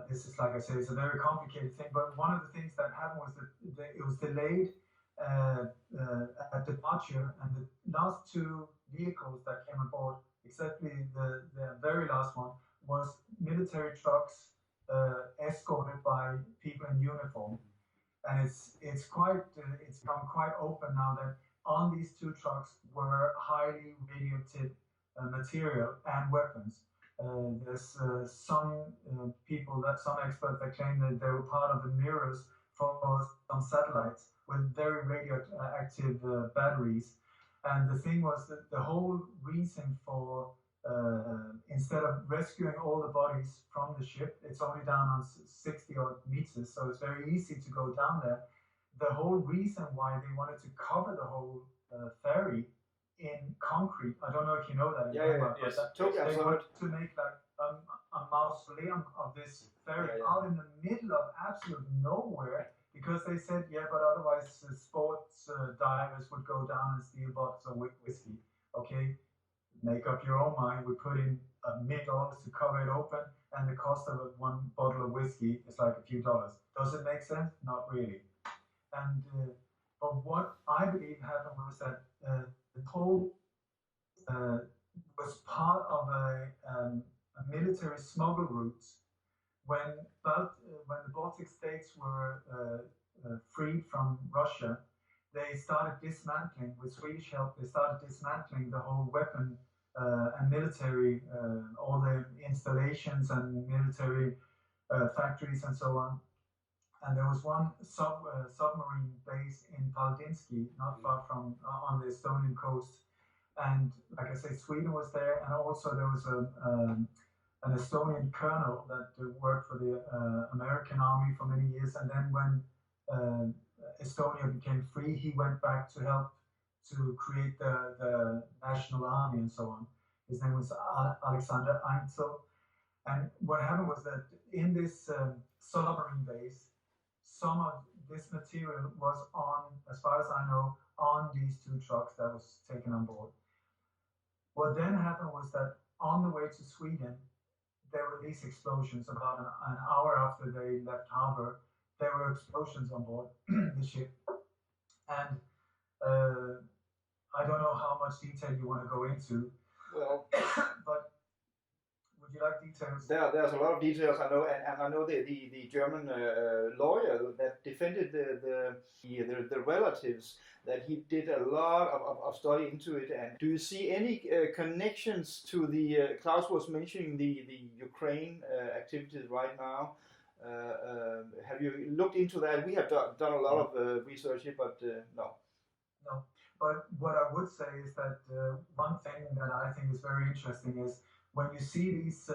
This is, like I say, it's a very complicated thing. But one of the things that happened was that it was delayed at departure, and the last 2 vehicles that came aboard, except the very last one, was military trucks escorted by people in uniform. And it's become quite open now that on these 2 trucks were highly radioactive material and weapons. There's some experts that claim that they were part of the mirrors for some satellites with very radioactive batteries. And the thing was that the whole reason for instead of rescuing all the bodies from the ship, it's only down on 60 odd meters, so it's very easy to go down there. The whole reason why they wanted to cover the whole ferry in concrete, I don't know if you know that. Yes. They wanted to make like a mausoleum of this ferry out in the middle of absolute nowhere, because they said, but otherwise sports divers would go down and steal bottles of whiskey. Okay, make up your own mind. We put in $1 million to cover it open, and the cost of 1 bottle of whiskey is like a few dollars. Does it make sense? Not really. And but what I believe happened was that the whole was part of a military smuggle route. When the Baltic states were freed from Russia, they started dismantling, with Swedish help, they started dismantling the whole weapon and military, all the installations and military factories and so on. And there was one submarine base in Paldiski, not far from on the Estonian coast. And like I say, Sweden was there, and also there was an Estonian colonel that worked for the American army for many years. And then when Estonia became free, he went back to help to create the national army and so on. His name was Alexander Einzel. And what happened was that in this submarine base, some of this material was on, as far as I know, on these 2 trucks that was taken on board. What then happened was that on the way to Sweden, there were these explosions about an hour after they left harbor. There were explosions on board the ship, and I don't know how much detail you want to go into. Well, but would you like details? There's a lot of details I know, and I know the German lawyer that defended the relatives, that he did a lot of study into it. And do you see any connections to the Klaus was mentioning the Ukraine activities right now? Have you looked into that? We have done a lot of research here, but no. No. But what I would say is that one thing that I think is very interesting is when you see these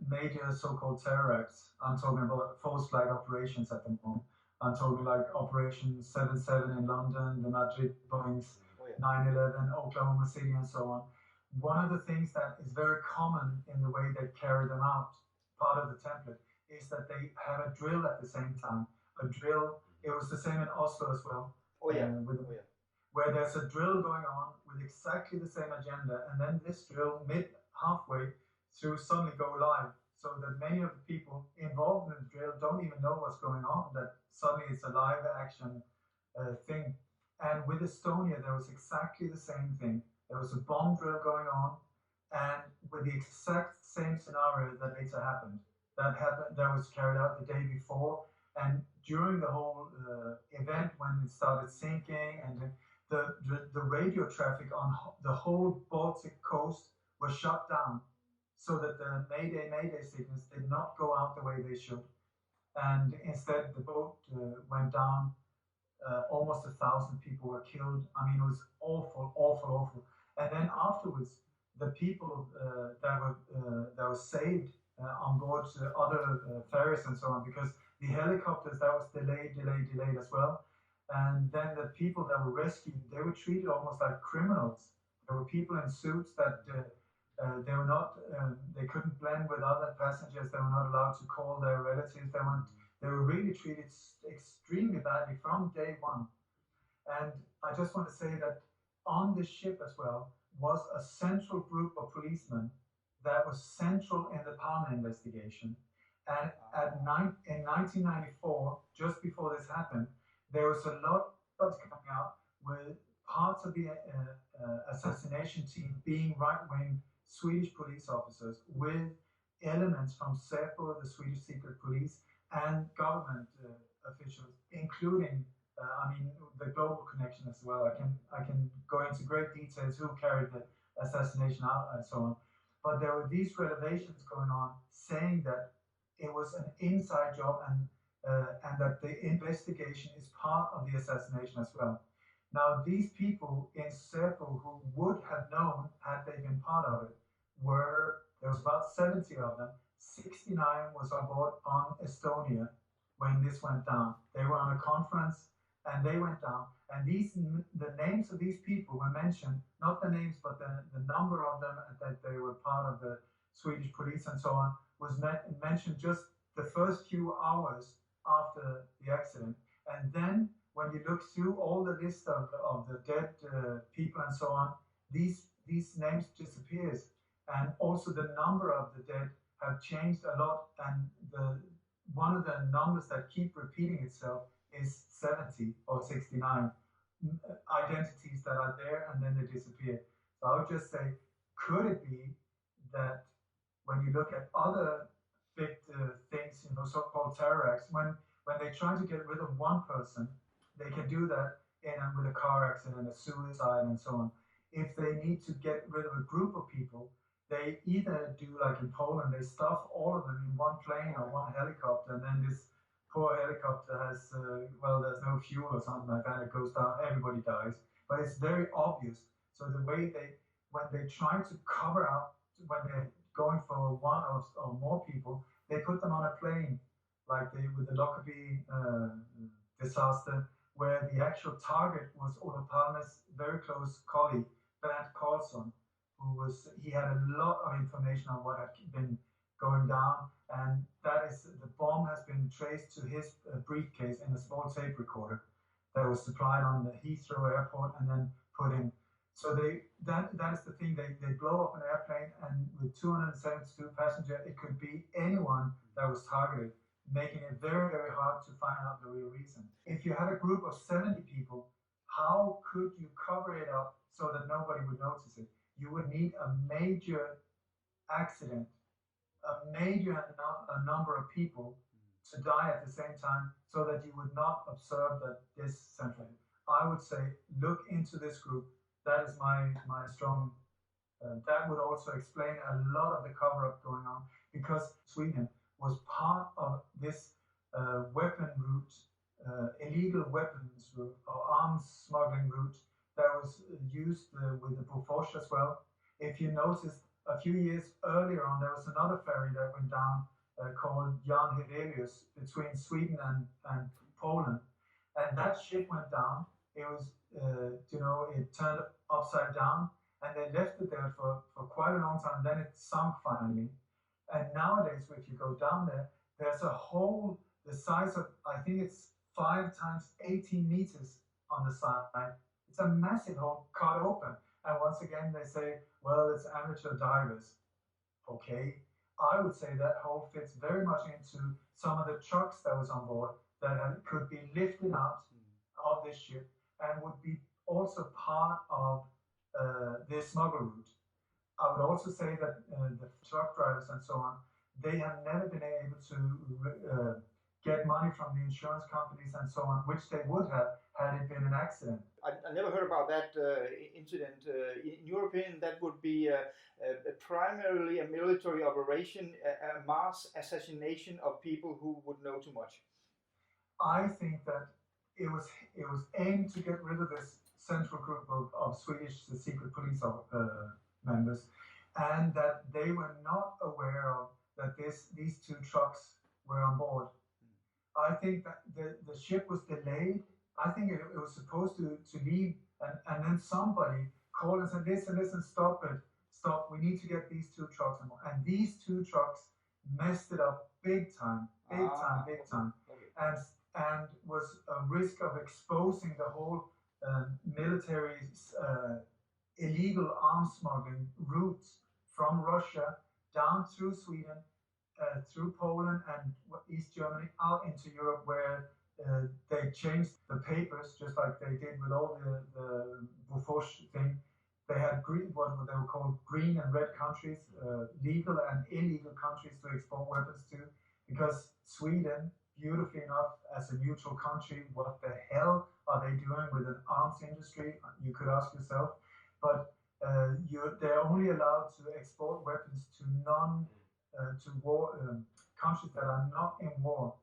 major so-called terror acts. I'm talking about false flag operations at the moment. I'm talking like Operation 7/7 in London, the Madrid bombings, 9/11, Oklahoma City, and so on. One of the things that is very common in the way they carry them out, part of the template, is that they have a drill at the same time. A drill. It was the same in Oslo as well. Where there's a drill going on with exactly the same agenda, and then this drill halfway through suddenly go live, so that many of the people involved in the drill don't even know what's going on, that suddenly it's a live action thing. And with Estonia, there was exactly the same thing. There was a bomb drill going on, and with the exact same scenario that later happened. That was carried out the day before, and during the whole event, when it started sinking, and the radio traffic on the whole Baltic coast was shut down, so that the Mayday signals did not go out the way they should. And instead, the boat went down. Almost 1,000 people were killed. I mean, it was awful. And then afterwards, the people that were saved on board other ferries and so on, because the helicopters, that was delayed as well. And then the people that were rescued, they were treated almost like criminals. There were people in suits that they were not, they couldn't blend with other passengers. They were not allowed to call their relatives. They were really treated extremely badly from day one. And I just want to say that on this ship as well was a central group of policemen that was central in the Palme investigation. And in 1994, just before this happened, there was a lot of coming out with parts of the assassination team being right-wing Swedish police officers, with elements from SEPO, the Swedish secret police, and government officials, including, the global connection as well. I can go into great details who carried the assassination out and so on. But there were these revelations going on saying that it was an inside job, and that the investigation is part of the assassination as well. Now, these people in SEPO who would have known had they been part of it there was about 70 of them. 69 was on board on Estonia when this went down. They were on a conference and they went down. And the names of these people were mentioned, not the names, but the number of them that they were part of the Swedish police and so on, was mentioned just the first few hours after the accident. And then when you look through all the list of the dead people and so on, these names disappears. And also the number of the dead have changed a lot. And one of the numbers that keep repeating itself is 70 or 69 identities that are there, and then they disappear. So I would just say, could it be that when you look at other big things, so-called terror acts, when they try to get rid of one person, they can do that with a car accident, a suicide, and so on. If they need to get rid of a group of people, they either do like in Poland, they stuff all of them in one plane or one helicopter, and then this poor helicopter has, there's no fuel or something like that, it goes down, everybody dies. But it's very obvious. So the way when they try to cover up, when they're going for one or more people, they put them on a plane, like with the Lockerbie disaster, where the actual target was Olof Palme's very close colleague, Bernd Carlsson, he had a lot of information on what had been going down, and the bomb has been traced to his briefcase in a small tape recorder that was supplied on the Heathrow airport and then put in. So that is the thing. They blow up an airplane, and with 272 passengers, it could be anyone that was targeted, making it very, very hard to find out the real reason. If you had a group of 70 people, how could you cover it up so that nobody would notice it? You would need a major accident, a major number of people to die at the same time, so that you would not observe that this central. I would say look into this group. That is my strong. That would also explain a lot of the cover-up going on, because Sweden was part of this weapon route, illegal weapons route or arms smuggling route that was used with the Bofors as well. If you noticed, a few years earlier on, there was another ferry that went down called Jan Hevelius between Sweden and Poland, and that ship went down. It was, it turned upside down, and they left it there for quite a long time. Then it sunk finally. And nowadays, if you go down there, there's a hole the size of, I think it's 5 times 18 meters on the side. It's a massive hole cut open. And once again, they say, well, it's amateur divers. Okay. I would say that hole fits very much into some of the trucks that was on board that could be lifted out of this ship and would be also part of the smuggle route. I would also say that the truck drivers and so on, they have never been able to get money from the insurance companies and so on, which they would have had it been an accident. I never heard about that incident. In your opinion, that would be primarily a military operation, a mass assassination of people who would know too much? I think that it was aimed to get rid of this central group of Swedish secret police members, and that they were not aware of that these 2 trucks were on board. I think that the ship was delayed. I think it was supposed to leave, and then somebody called and said, listen, stop, we need to get these 2 trucks on board. And these 2 trucks messed it up big time. Okay. And was a risk of exposing the whole military's illegal arms smuggling routes from Russia down through Sweden, through Poland and East Germany, out into Europe, where they changed the papers, just like they did with all the Bofors thing. They had what they were called green and red countries, legal and illegal countries to export weapons to, because Sweden, beautifully enough, as a neutral country, what the hell are they doing with an arms industry? You could ask yourself. But they're only allowed to export weapons to war countries that are not in war,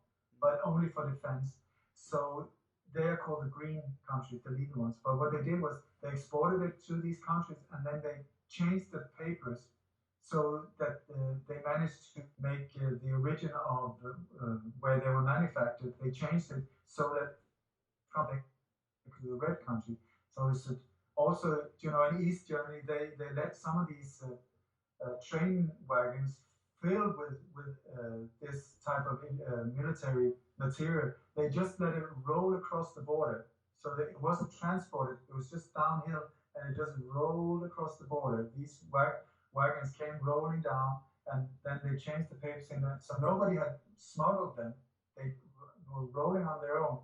but only for defense. So they're called the green countries, the legal ones. But what they did was they exported it to these countries, and then they changed the papers so that they managed to make the origin of where they were manufactured. They changed it so that from the red country. So it's also, in East Germany, they let some of these train wagons filled with this type of military material. They just let it roll across the border, so that it wasn't transported. It was just downhill, and it just rolled across the border. These wagons came rolling down, and then they changed the papers in there. So nobody had smuggled them. They were rolling on their own.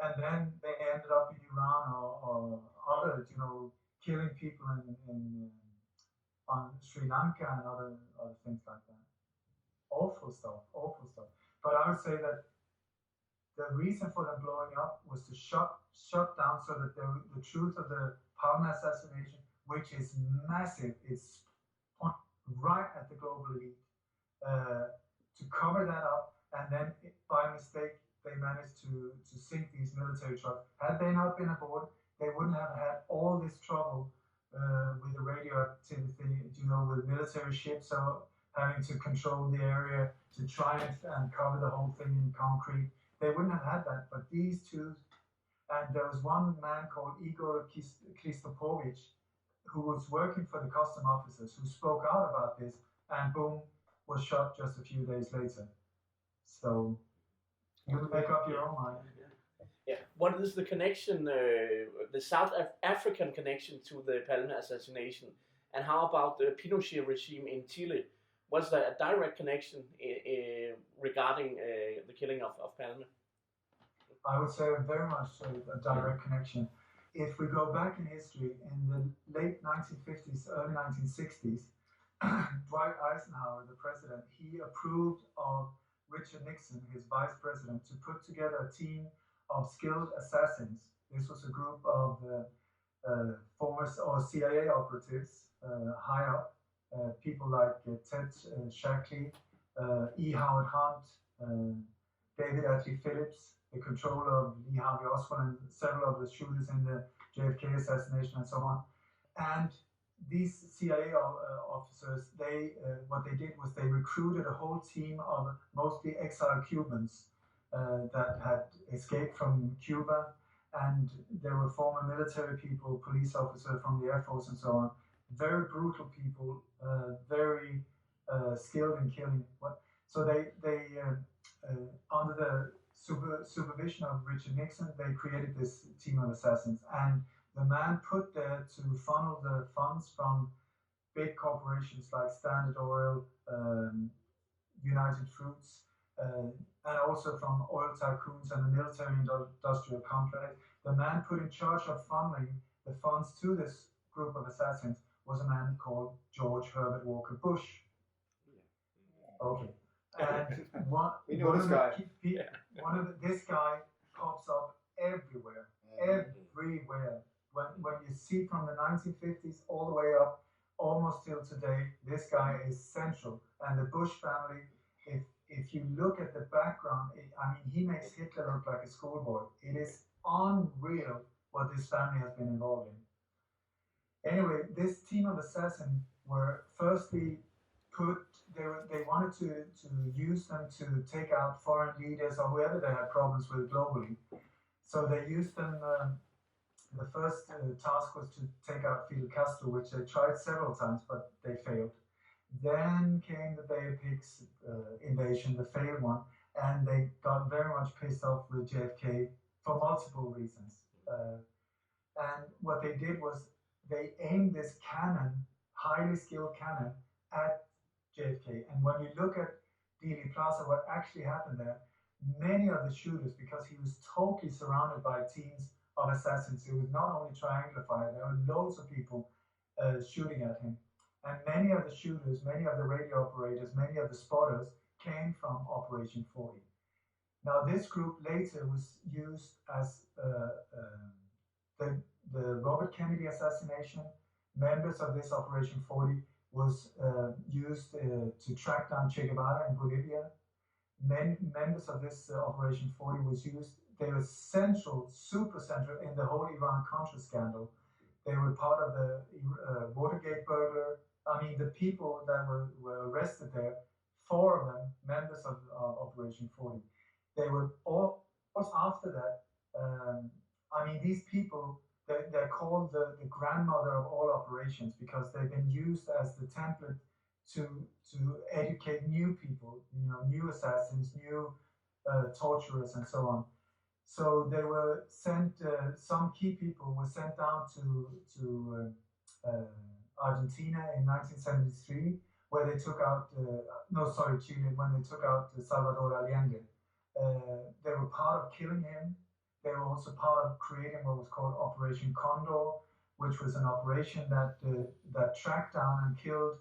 And then they ended up in Iran or other, killing people on Sri Lanka and other things like that. Awful stuff. But I would say that the reason for them blowing up was to shut down, so that the truth of the Palme assassination, which is massive, it's right at the global elite, to cover that up, and then by mistake they managed to sink these military trucks. Had they not been aboard, they wouldn't have had all this trouble with the radioactivity, with military ships having to control the area to try and cover the whole thing in concrete. They wouldn't have had that, but these 2, and there was one man called Igor Kristopovich, who was working for the custom officers, who spoke out about this, and boom, was shot just a few days later. So you make up your own mind. Yeah. What is the connection, the South African connection to the Palme assassination, and how about the Pinochet regime in Chile? Was there a direct connection regarding the killing of Palme? I would say very much a direct connection. If we go back in history, in the late 1950s, early 1960s, Dwight Eisenhower, the president, he approved of Richard Nixon, his vice president, to put together a team of skilled assassins. This was a group of former or CIA operatives, high up, people like Ted Shackley, E. Howard Hunt, David Atlee Phillips, the controller of Lee Harvey Oswald, and several of the shooters in the JFK assassination and so on. And these CIA officers, what they did was they recruited a whole team of mostly exiled Cubans that had escaped from Cuba, and there were former military people, police officers from the Air Force and so on. Very brutal people, very skilled in killing. So they under the supervision of Richard Nixon, they created this team of assassins, and the man put there to funnel the funds from big corporations like Standard Oil, United Fruits, and also from oil tycoons and the military industrial complex. The man put in charge of funneling the funds to this group of assassins was a man called George Herbert Walker Bush. Okay. And this guy pops up everywhere. When you see from the 1950s all the way up, almost till today, this guy is central. And the Bush family, if you look at the background, he makes Hitler look like a schoolboy. It is unreal what this family has been involved in. Anyway, this team of assassins were firstly they wanted to use them to take out foreign leaders or whoever they had problems with globally. So they used them. The first task was to take out Fidel Castro, which they tried several times, but they failed. Then came the Bay of Pigs invasion, the failed one, and they got very much pissed off with JFK for multiple reasons. And what they did was they aimed this cannon, highly skilled cannon, at JFK. And when you look at Dealey Plaza, what actually happened there, many of the shooters, because he was totally surrounded by teams of assassins, it was not only triangular fire, there were loads of people shooting at him. And many of the shooters, many of the radio operators, many of the spotters came from Operation 40. Now this group later was used as the Robert Kennedy assassination. Members of this Operation 40 was used to track down Che Guevara in Bolivia. Members of this Operation 40 was used. They were central, super central in the whole Iran-Contra scandal. They were part of the Watergate burglar. The people that were arrested there, 4 of them, members of Operation 40. They were all after that. These people, they're called the grandmother of all operations because they've been used as the template to educate new people, new assassins, new torturers, and so on. So they were sent. Some key people were sent down to Argentina in 1973, where they took out. Chile, when they took out Salvador Allende. They were part of killing him. They were also part of creating what was called Operation Condor, which was an operation that tracked down and killed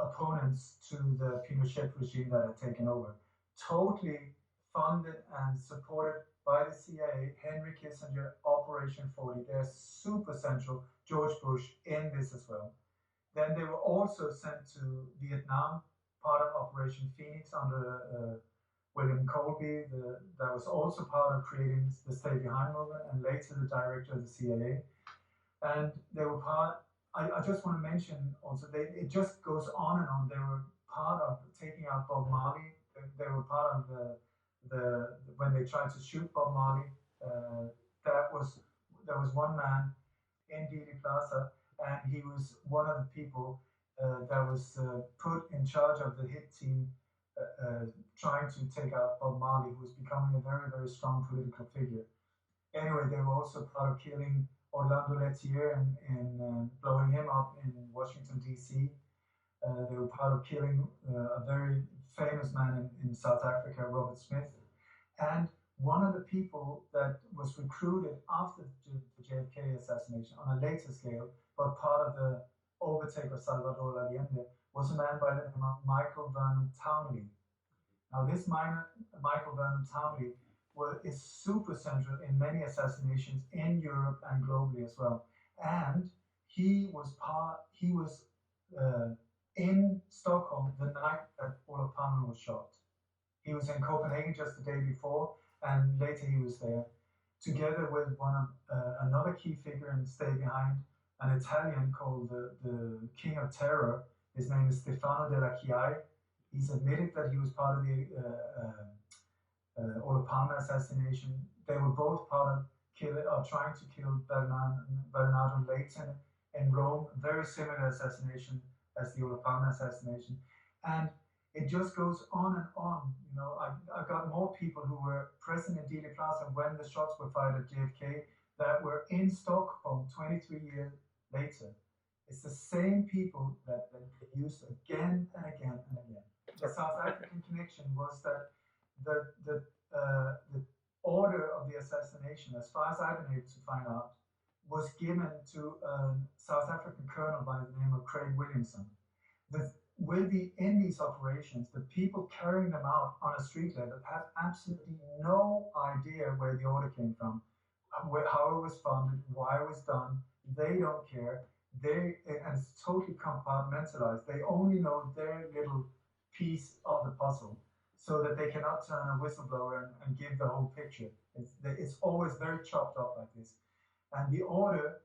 opponents to the Pinochet regime that had taken over. Totally funded and supported by the CIA, Henry Kissinger, Operation 40. They're super central, George Bush in this as well. Then they were also sent to Vietnam, part of Operation Phoenix under William Colby, that was also part of creating the Stay Behind movement, and later the director of the CIA. And they were part, I just want to mention also, it just goes on and on. They were part of taking out Bob Marley. They were part of when they tried to shoot Bob Marley. There was one man in Dealey Plaza, and he was one of the people that was put in charge of the hit team trying to take out Bob Marley, who was becoming a very, very strong political figure. Anyway, they were also part of killing Orlando Lettier and blowing him up in Washington, D.C. They were part of killing a very famous man in South Africa, Robert Smith. And one of the people that was recruited after the JFK assassination on a later scale, but part of the overtake of Salvador Allende, was a man by the name of Michael Vernon Townley. Now, this Michael Vernon Townley is super central in many assassinations in Europe and globally as well. And he was in Stockholm the night that Olof Palme was shot. He was in Copenhagen just the day before, and later he was there, together with another key figure in Stay Behind, an Italian called the King of Terror. His name is Stefano della Chiai. He's admitted that he was part of the Olof Palme assassination. They were both part of trying to kill Bernardo Leighton in Rome. Very similar assassination as the Olof Palme assassination. And it just goes on and on. You know, I got more people who were present in Dealey Plaza when the shots were fired at JFK that were in Stockholm 23 years later. It's the same people that they used again and again and again. The South African connection was that the order of the assassination, as far as I've been able to find out, was given to a South African colonel by the name of Craig Williamson. In these operations, the people carrying them out on a street level have absolutely no idea where the order came from, how it was funded, why it was done. They don't care. And it's totally compartmentalized. They only know their little piece of the puzzle, so that they cannot turn a whistleblower and give the whole picture. It's always very chopped up like this. And the order,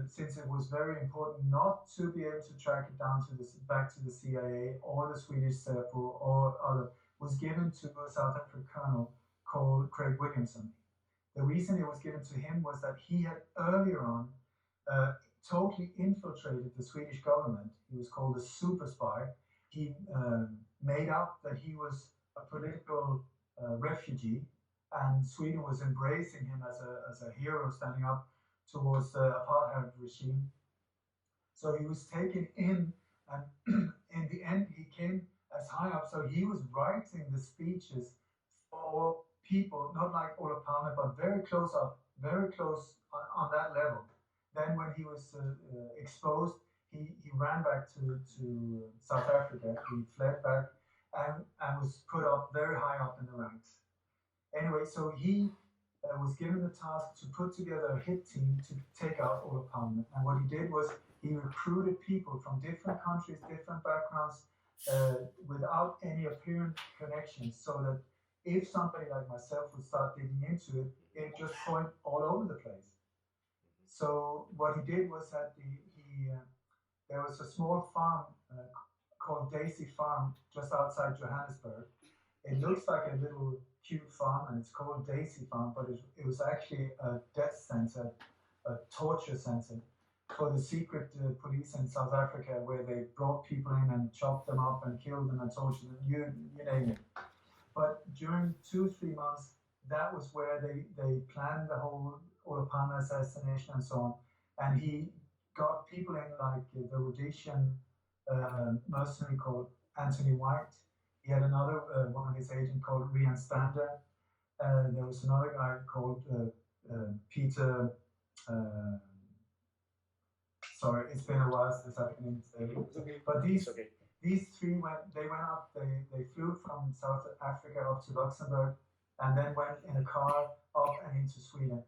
since it was very important not to be able to track it down back to the CIA or the Swedish SEPO or other, was given to a South African colonel called Craig Williamson. The reason it was given to him was that he had earlier on totally infiltrated the Swedish government. He was called a super spy. He made up that he was a political refugee, and Sweden was embracing him as a hero standing up towards the apartheid regime. So he was taken in, and in the end he came as high up. So he was writing the speeches for people, not like Olof Palme, but very close up, very close on that level. Then when he was exposed, he ran back to South Africa. He fled back and was put up very high up in the ranks. Anyway, so he was given the task to put together a hit team to take out Olof Palme. And what he did was he recruited people from different countries, different backgrounds, without any apparent connections, so that if somebody like myself would start digging into it, it just point all over the place. So what he did was that there was a small farm called Daisy Farm just outside Johannesburg. It looks like a little cute farm, and it's called Daisy Farm, but it was actually a death center, a torture center for the secret police in South Africa, where they brought people in and chopped them up and killed them and tortured them, you name it. But during 2-3 months, that was where they planned the whole Olof Palme assassination and so on. And he got people in like the Rhodesian mercenary called Anthony White. He had another one of his agents called Rian Stander. There was another guy called Peter. Sorry, it's been a while since I've been in the Okay. But these three went up. They flew from South Africa up to Luxembourg, and then went in a car up and into Sweden.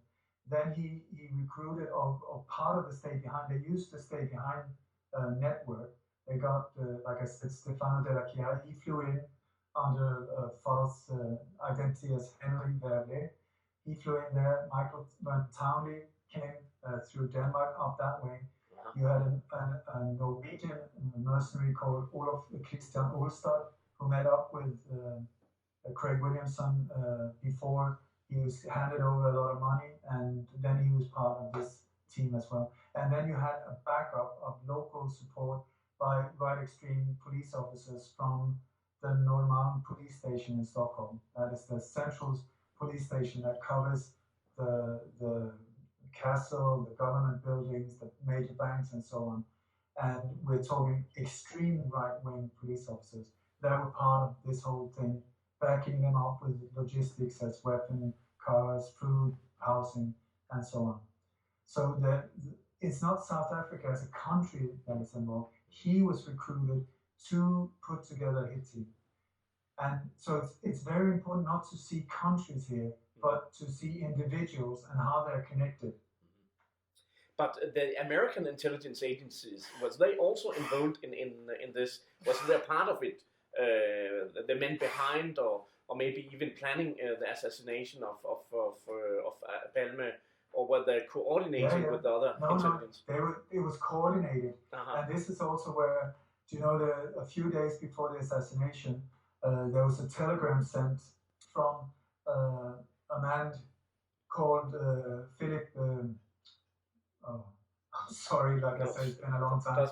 Then he recruited, or part of the Stay Behind. They used the Stay Behind network. They got, like I said, Stefano della Chiara. He flew in under a false identity as Henry Verle. He flew in there. Michael Townley came through Denmark up that way. You had a Norwegian mercenary called Olof Christian Olstad, who met up with Craig Williamson before he was handed over a lot of money, and then he was part of this team as well. And then you had a backup of local support by right extreme police officers from the Norrmalm police station in Stockholm. That is the central police station that covers the castle, the government buildings, the major banks, and so on. And we're talking extreme right-wing police officers that were part of this whole thing, backing them up with logistics as weapon, cars, food, housing, and so on. So it's not South Africa as a country that is involved. He was recruited to put together a hit team. And so it's very important not to see countries here, but to see individuals and how they're connected. But the American intelligence agencies, was they also involved in this? Was they a part of it? The men behind, or maybe even planning the assassination of Palme, or were they coordinating with the other intelligence? No, it was coordinated. And this is also where, a few days before the assassination, there was a telegram sent from a man called Philip. I'm sorry, like I said, it's been a long time.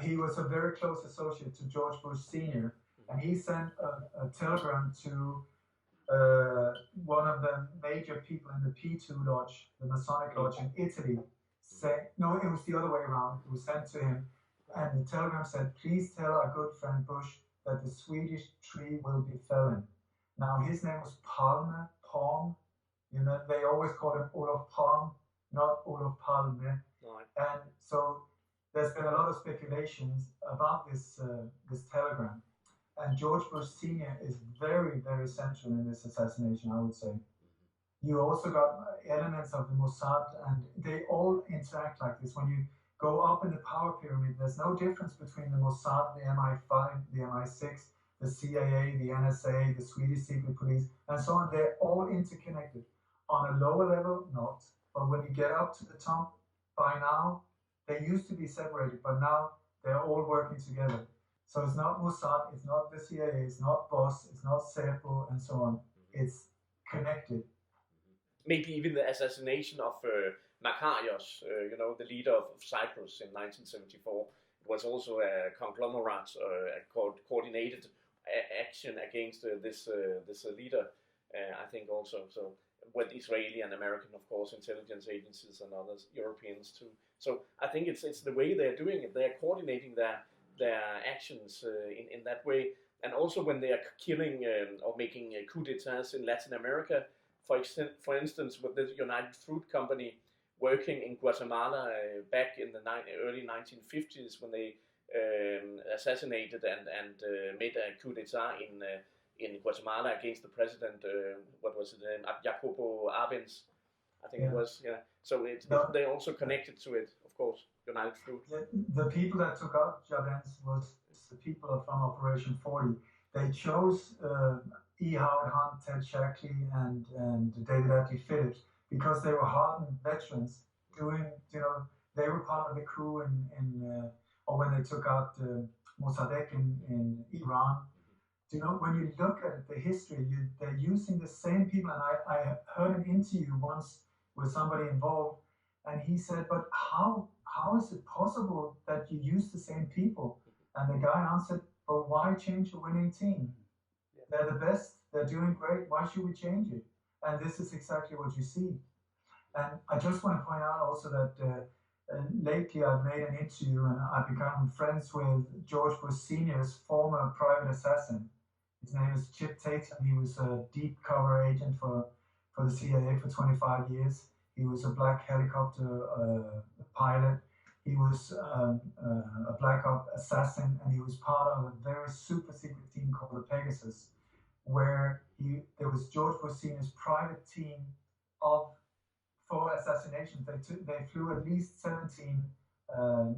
He was a very close associate to George Bush Sr., and he sent a telegram to one of the major people in the P2 Lodge, the Masonic Lodge in Italy. No, it was the other way around. It was sent to him, and the telegram said, "Please tell our good friend Bush that the Swedish tree will be felling." Now, his name was Palm. They always call him Olof Palm, not Olof Palme. Right. And so there's been a lot of speculations about this telegram. And George Bush Sr. is very, very central in this assassination, I would say. You also got elements of the Mossad, and they all interact like this. When you go up in the power pyramid, there's no difference between the Mossad, the MI5, the MI6, the CIA, the NSA, the Swedish secret police, and so on. They're all interconnected. On a lower level, not. But when you get up to the top, by now, they used to be separated, but now they're all working together. So it's not Mossad, it's not the CIA, it's not BOSS, it's not SEPO, and so on. It's connected. Maybe even the assassination of Makarios, the leader of Cyprus in 1974, was also a conglomerate, coordinated action against this leader. I think also so. With Israeli and American, of course, intelligence agencies and others, Europeans too. So I think it's the way they're doing it. They're coordinating their actions in that way. And also when they are killing or making coup d'etats in Latin America, for instance, with the United Fruit Company working in Guatemala back in the early 1950s, when they assassinated and made a coup d'etat in Guatemala against the president, what was his name, Jacobo Arbenz, I think it was, yeah. So they also connected to it, of course, United Fruit. The people that took out Arbenz was the people from Operation 40. They chose E. Howard Hunt, Ted Shackley, and David Atlee Phillips because they were hardened veterans doing, they were part of the coup or when they took out Mossadegh in Iran. When you look at the history, they're using the same people. And I heard an interview once with somebody involved, and he said, "But how is it possible that you use the same people?" And the guy answered, "But why change a winning team? They're the best. They're doing great. Why should we change it?" And this is exactly what you see. And I just want to point out also that lately I've made an interview and I've become friends with George Bush Sr.'s former private assassin. His name is Chip Tatum. He was a deep cover agent for the CIA for 25 years. He was a black helicopter pilot. He was a black op assassin, and he was part of a very super secret team called the Pegasus, where there was George Bush Sr.'s private team for assassinations. They flew at least 17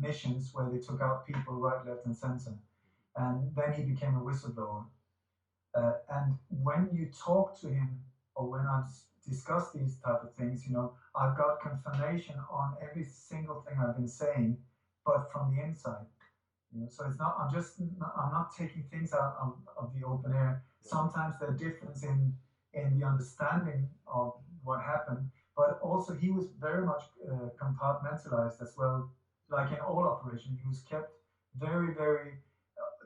missions where they took out people right, left, and center. And then he became a whistleblower. And when you talk to him, or when I discuss these type of things, I've got confirmation on every single thing I've been saying, but from the inside. So it's not. I'm not taking things out of the open air. Sometimes there's a difference in the understanding of what happened, but also he was very much compartmentalized as well. Like in all operations, he was kept very, very.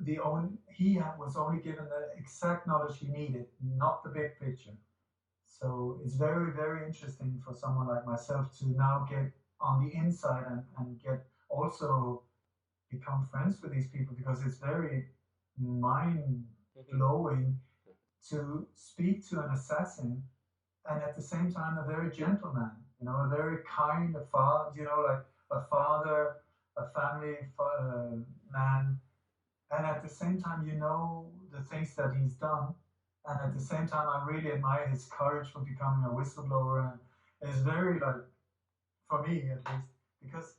He was only given the exact knowledge he needed, not the big picture. So it's very, very interesting for someone like myself to now get on the inside and get also become friends with these people, because it's very mind blowing to speak to an assassin and at the same time a very gentleman, a very kind father, like a father, a family man, and at the same time, the things that he's done, and at the same time, I really admire his courage for becoming a whistleblower, and it's very like, for me at least, because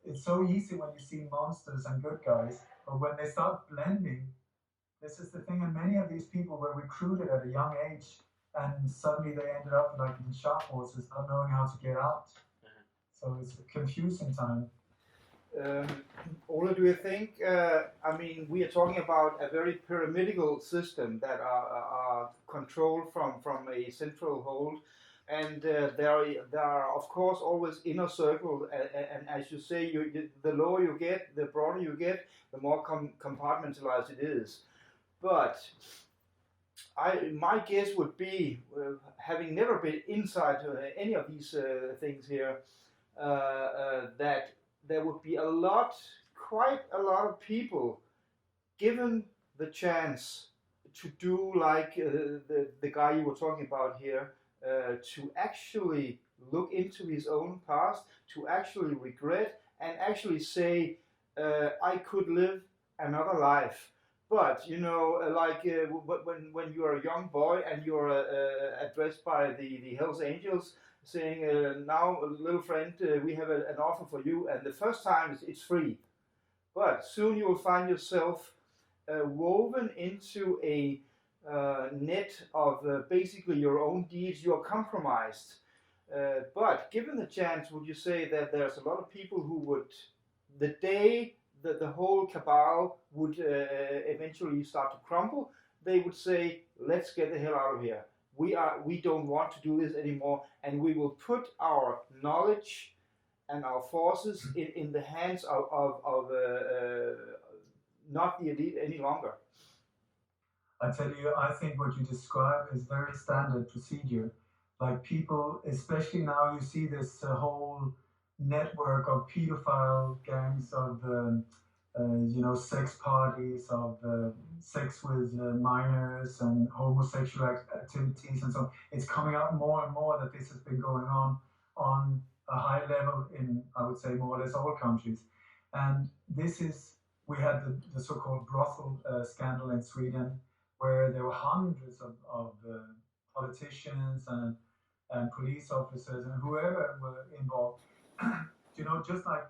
it's so easy when you see monsters and good guys, but when they start blending, this is the thing, and many of these people were recruited at a young age, and suddenly they ended up like in shark horses, not knowing how to get out. So it's a confusing time. Ole, do you think, we are talking about a very pyramidal system that are controlled from a central hold, and there are of course always inner circle, and as you say, the lower you get, the broader you get, the more compartmentalized it is. But my guess would be, having never been inside any of these things here, that there would be quite a lot of people given the chance to do like the guy you were talking about here, to actually look into his own past, to actually regret and actually say, I could live another life. But when you are a young boy and you are addressed by the Hells Angels, saying, now, little friend, we have an offer for you, and the first time it's free. But soon you will find yourself woven into a net of basically your own deeds. You're compromised. But given the chance, would you say that there's a lot of people who would, the day that the whole cabal would eventually start to crumble, they would say, let's get the hell out of here. We don't want to do this anymore, and we will put our knowledge and our forces in the hands of not the elite any longer. I tell you, I think what you describe is very standard procedure. Like people, especially now, you see this whole network of pedophile gangs, of sex parties, of sex with minors and homosexual activities and so on. It's coming out more and more that this has been going on a high level in, I would say, more or less all countries. And we had the so-called brothel scandal in Sweden, where there were hundreds of politicians and police officers and whoever were involved. Just like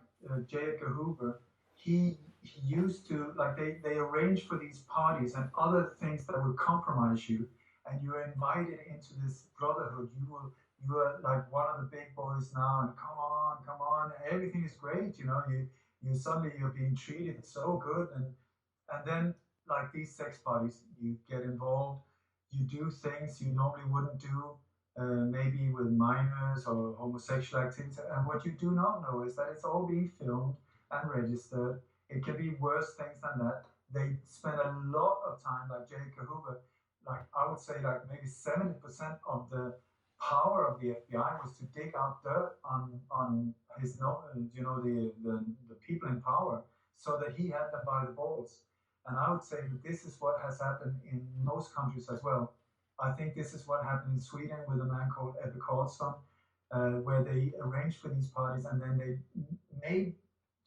J. Edgar Hoover, he used to, like, they arranged for these parties and other things that would compromise you, and you are invited into this brotherhood. You are like one of the big boys now, and come on, everything is great. You suddenly you're being treated so good, and then like these sex parties, you get involved, you do things you normally wouldn't do, maybe with minors or homosexual activities. And what you do not know is that it's all being filmed and registered. It can be worse things than that. They spend a lot of time, like J. Edgar Hoover, like I would say, like maybe 70% of the power of the FBI was to dig out dirt on his, the people in power, so that he had them by the balls. And I would say that this is what has happened in most countries as well. I think this is what happened in Sweden with a man called Ebbe Carlsson, where they arranged for these parties, and then they made,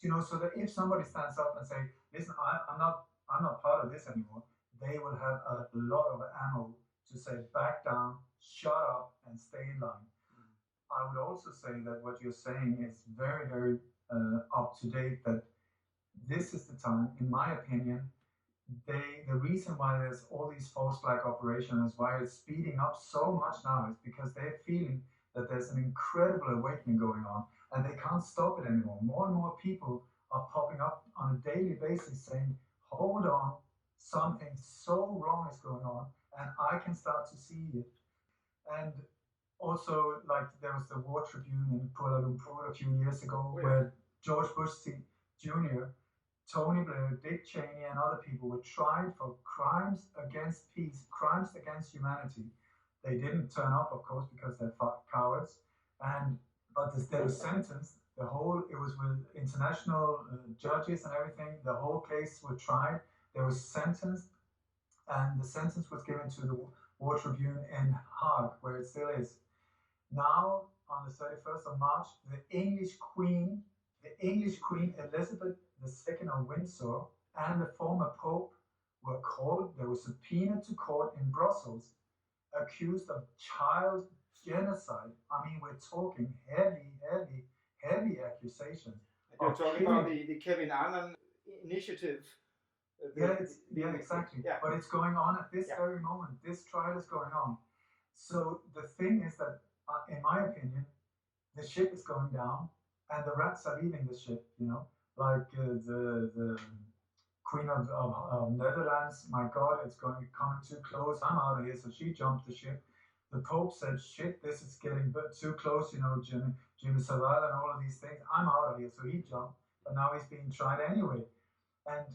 so that if somebody stands up and say, listen, I'm not part of this anymore, they will have a lot of ammo to say, back down, shut up, and stay in line. I would also say that what you're saying is very, very up to date, that this is the time, in my opinion, the reason why there's all these false flag operations, why it's speeding up so much now, is because they're feeling that there's an incredible awakening going on, and they can't stop it anymore. More and more people are popping up on a daily basis saying, hold on, something so wrong is going on, and I can start to see it. And also, like, there was the War Tribune in Kuala Lumpur a few years ago, where George Bush Jr., Tony Blair, Dick Cheney, and other people were tried for crimes against peace, crimes against humanity. They didn't turn up, of course, because they're cowards. But they were sentenced. It was with international judges and everything. The whole case was tried. They were sentenced, and the sentence was given to the War Tribune in Hague, where it still is. Now, on the 31st of March, the English Queen Elizabeth II of Windsor, and the former Pope were called. They were subpoenaed to court in Brussels, accused of child genocide. I mean, we're talking heavy accusations. You're talking about the Kevin Annan initiative. Exactly. Yeah. But it's going on at this very moment. This trial is going on. So the thing is that, in my opinion, the ship is going down, and the rats are leaving the ship. Like the Queen of Netherlands. My God, it's coming too close. I'm out of here. So she jumped the ship. The Pope said, "Shit, this is getting too close." Jimmy Savile and all of these things. I'm out of here. So he jumped, but now he's being tried anyway. And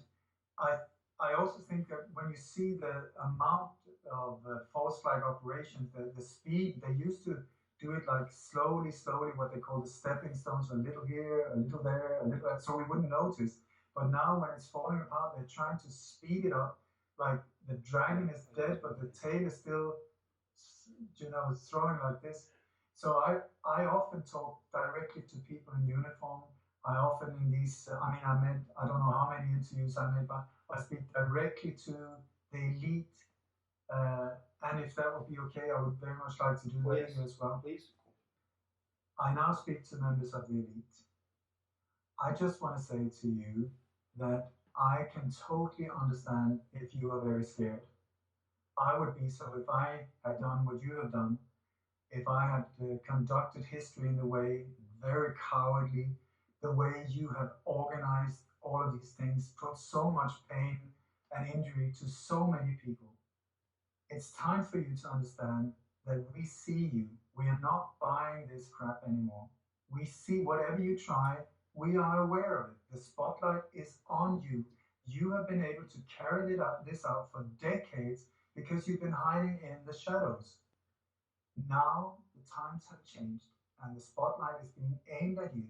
I also think that when you see the amount of false flag operations, the speed, they used to do it like slowly, what they call the stepping stones, a little here, a little there, a little there, so we wouldn't notice. But now when it's falling apart, they're trying to speed it up. Like the dragon is dead, but the tail is still, throwing like this. So I often talk directly to people in uniform. I often in these, I don't know how many interviews I made, but I speak directly to the elite. And if that would be okay, I would very much like to do that here as well. Please. I now speak to members of the elite. I just want to say to you that I can totally understand if you are very scared. I would be so if I had done what you have done, if I had conducted history in the way, very cowardly, the way you have organized all of these things, put so much pain and injury to so many people. It's time for you to understand that we see you. We are not buying this crap anymore. We see whatever you try, we are aware of it. The spotlight is on you. You have been able to carry this out for decades because you've been hiding in the shadows. Now the times have changed and the spotlight is being aimed at you.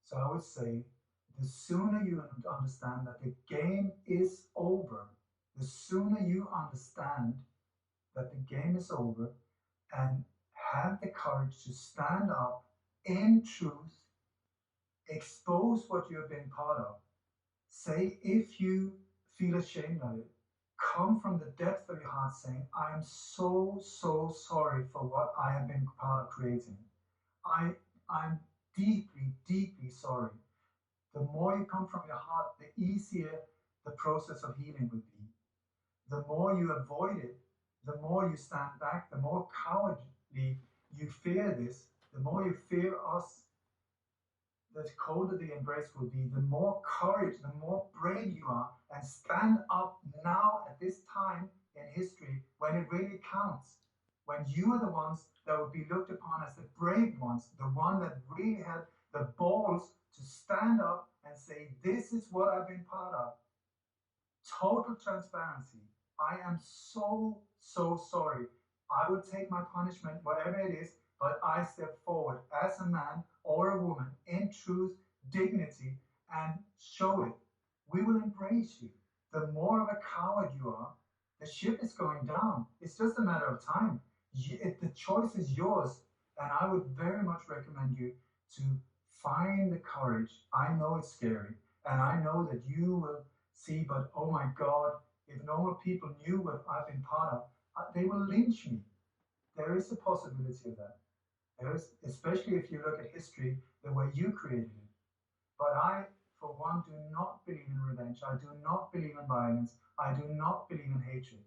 So I would say the sooner you understand that the game is over, the sooner you understand that the game is over and have the courage to stand up in truth, expose what you have been part of, say if you feel ashamed of it, come from the depth of your heart saying, I am so sorry for what I have been part of creating. I'm deeply sorry. The more you come from your heart, the easier the process of healing would be. The more you avoid it, the more you stand back, the more cowardly you fear this, the more you fear us, the colder the embrace will be, the more courage, the more brave you are, and stand up now at this time in history when it really counts. When you are the ones that will be looked upon as the brave ones, the one that really had the balls to stand up and say, this is what I've been part of. Total transparency. I am so sorry. I will take my punishment, whatever it is, but I step forward as a man or a woman in truth, dignity, and show it. We will embrace you. The more of a coward you are, the ship is going down. It's just a matter of time. The choice is yours. And I would very much recommend you to find the courage. I know it's scary. And I know that you will see, but oh my God, if normal people knew what I've been part of, they will lynch me. There is a possibility of that. There is, especially if you look at history, the way you created it. But I, for one, do not believe in revenge. I do not believe in violence. I do not believe in hatred.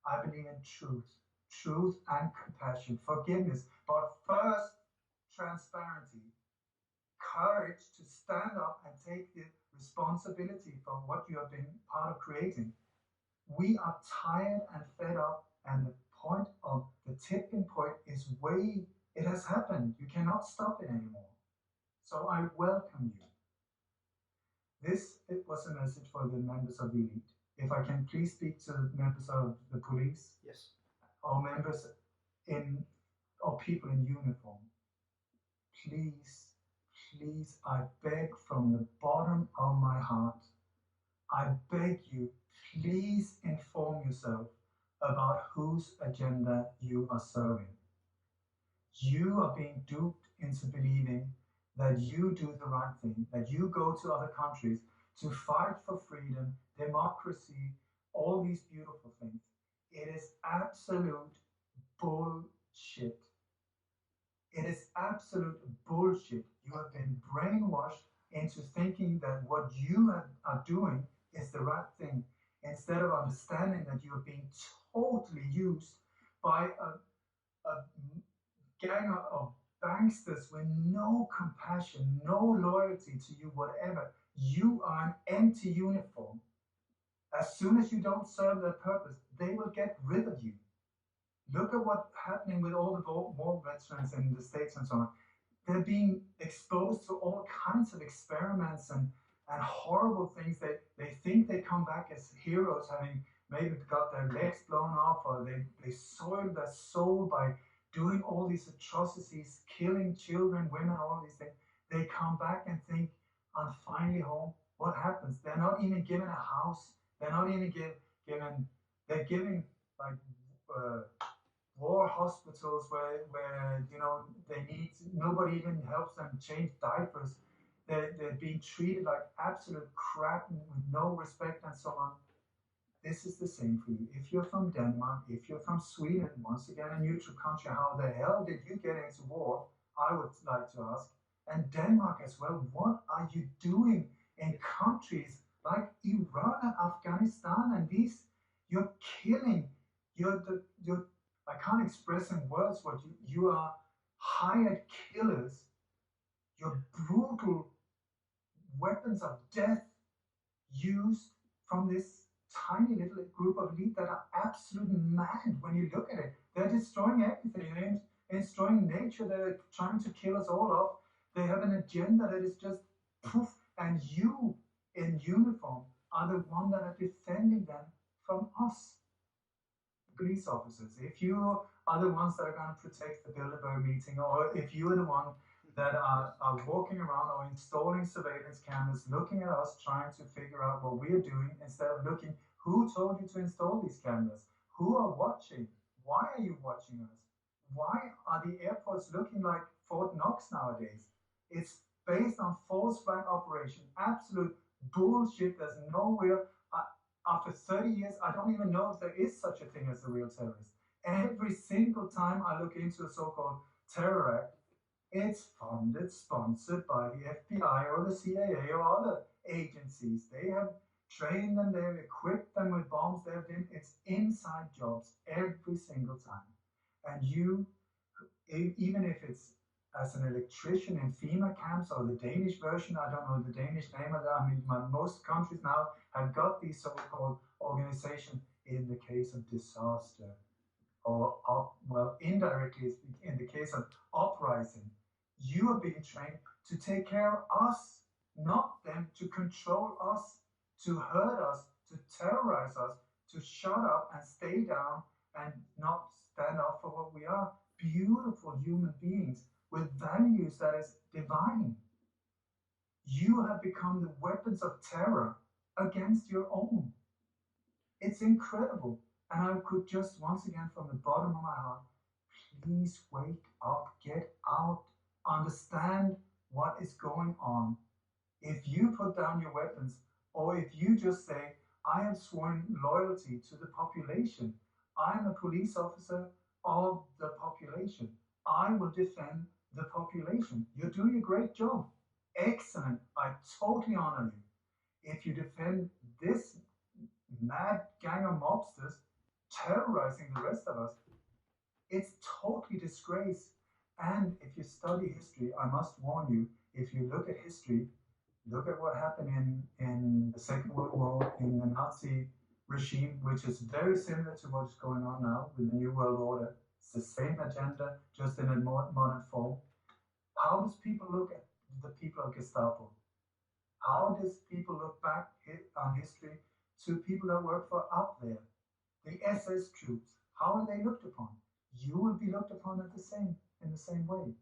I believe in truth and compassion, forgiveness. But first, transparency, courage to stand up and take the responsibility for what you have been part of creating. We are tired and fed up, and the point of the tipping point is it has happened. You cannot stop it anymore. So I welcome you. It was a message for the members of the elite. If I can please speak to the members of the police. Yes. Or members or people in uniform, please, please, I beg from the bottom of my heart, I beg you, please inform yourself about whose agenda you are serving. You are being duped into believing that you do the right thing, that you go to other countries to fight for freedom, democracy, all these beautiful things. It is absolute bullshit. It is absolute bullshit. You have been brainwashed into thinking that what you are doing is the right thing, instead of understanding that you are being totally used by a gang of banksters with no compassion, no loyalty to you, whatever. You are an empty uniform. As soon as you don't serve their purpose, they will get rid of you. Look at what's happening with all the war veterans in the States and so on. They're being exposed to all kinds of experiments and horrible things. They think they come back as heroes, having maybe got their legs blown off, or they soiled their soul by doing all these atrocities, killing children, women, all these things. They come back and think, I'm finally home. What happens? They're not even given a house. They're not even given, they're giving like war hospitals where they need, nobody even helps them change diapers. They're being treated like absolute crap with no respect and so on. This is the same for you. If you're from Denmark, if you're from Sweden, once again a neutral country, how the hell did you get into war? I would like to ask. And Denmark as well, what are you doing in countries like Iran and Afghanistan? And these, you're killing, I can't express in words what you are hired killers. You're brutal weapons of death used from this tiny little group of elite that are absolutely mad when you look at it. They're destroying everything. They're destroying nature. They're trying to kill us all off. They have an agenda that is just poof. And you in uniform are the one that are defending them from us, police officers. If you are the ones that are going to protect the Bilderberg meeting, or if you are the one that are walking around or installing surveillance cameras, looking at us, trying to figure out what we're doing, instead of looking, who told you to install these cameras? Who are watching? Why are you watching us? Why are the airports looking like Fort Knox nowadays? It's based on false flag operation, absolute bullshit. There's no real, after 30 years, I don't even know if there is such a thing as a real terrorist. Every single time I look into a so-called terror act, it's funded, sponsored by the FBI or the CIA or other agencies. They have trained them, they've equipped them with bombs, it's inside jobs every single time. And you, even if it's as an electrician in FEMA camps or the Danish version, I don't know the Danish name of that. I mean, most countries now have got these so-called organizations in the case of disaster, or well, indirectly in the case of uprising. You are being trained to take care of us, not them, to control us, to hurt us, to terrorize us, to shut up and stay down and not stand up for what we are, beautiful human beings with values that is divine. You have become the weapons of terror against your own. It's incredible. And I could just, once again, from the bottom of my heart, please wake up, get out, understand what is going on. If you put down your weapons, or if you just say, I have sworn loyalty to the population, I'm a police officer of the population, I will defend the population. You're doing a great job. Excellent. I totally honor you. If you defend this mad gang of mobsters terrorizing the rest of us, it's totally disgrace. And if you study history, I must warn you, if you look at history, look at what happened in the Second World War, in the Nazi regime, which is very similar to what's going on now with the New World Order. It's the same agenda, just in a more modern form. How does people look at the people of Gestapo? How does people look back on history to people that work for up there? The SS troops, how are they looked upon? you will be looked upon in the same way.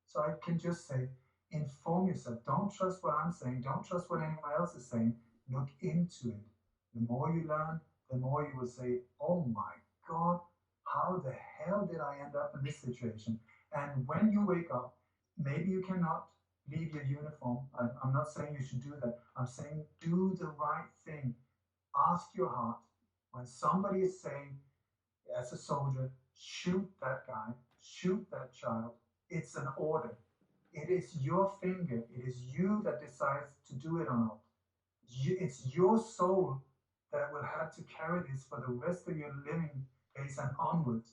So I can just say, inform yourself. Don't trust what I'm saying. Don't trust what anyone else is saying. Look into it. The more you learn, the more you will say, oh my God, how the hell did I end up in this situation? And when you wake up, maybe you cannot leave your uniform. I'm not saying you should do that. I'm saying do the right thing. Ask your heart. When somebody is saying, as a soldier, shoot that guy, shoot that child, it's an order. It is your finger. It is you that decides to do it or not. It's your soul that will have to carry this for the rest of your living days and onwards.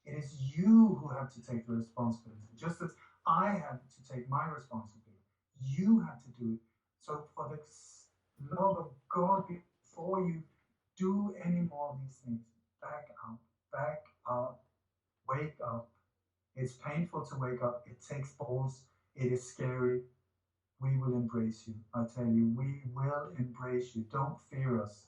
It is you who have to take the responsibility, just as I have to take my responsibility. You have to do it. So, for the love of God, before you do any more of these things, back up, wake up. It's painful to wake up. It takes balls. It is scary. We will embrace you. I tell you, we will embrace you. Don't fear us.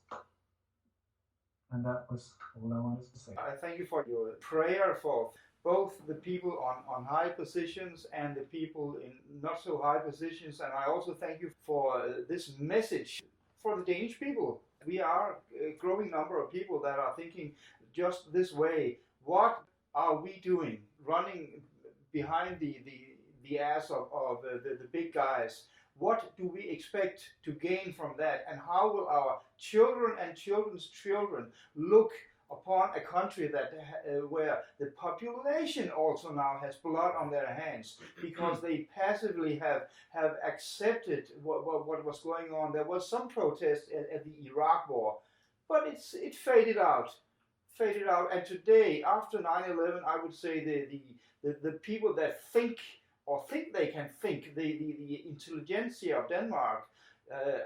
And that was all I wanted to say. I thank you for your prayer for both the people on high positions and the people in not so high positions. And I also thank you for this message for the Danish people. We are a growing number of people that are thinking just this way. What are we doing? Running behind the ass of the big guys. What do we expect to gain from that? And how will our children and children's children look upon a country that where the population also now has blood on their hands because they passively have accepted what was going on? There was some protest at the Iraq war, but it faded out. And today, after 9/11, I would say the people that think they can think, the intelligentsia of Denmark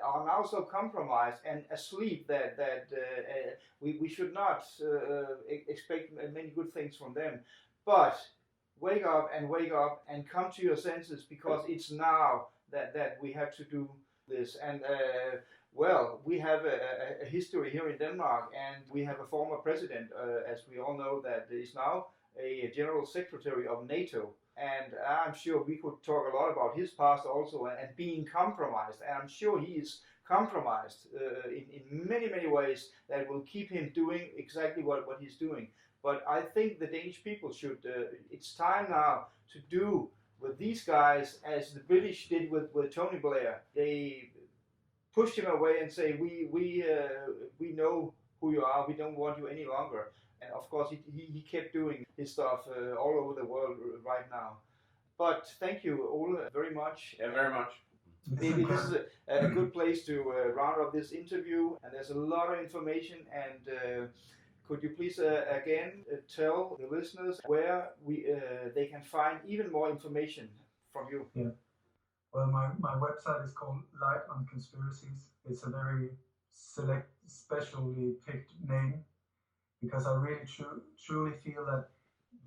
are now so compromised and asleep that we should not expect many good things from them. But wake up and come to your senses, because it's now that we have to do this. And well, we have a history here in Denmark, and we have a former president, as we all know, that is now a general secretary of NATO. And I'm sure we could talk a lot about his past also, and being compromised. And I'm sure he is compromised in many ways that will keep him doing exactly what he's doing. But I think the Danish people should, it's time now to do with these guys as the British did with Tony Blair. They pushed him away and say, we know who you are, we don't want you any longer. And of course, he kept doing his stuff all over the world right now. But thank you, Ole, very much. Yeah, very much. Maybe this is a good place to round up this interview. And there's a lot of information. And could you please again tell the listeners where they can find even more information from you? Yeah. Well, my website is called Ligth on Conspiracies. It's a very specially picked name, because I really truly feel that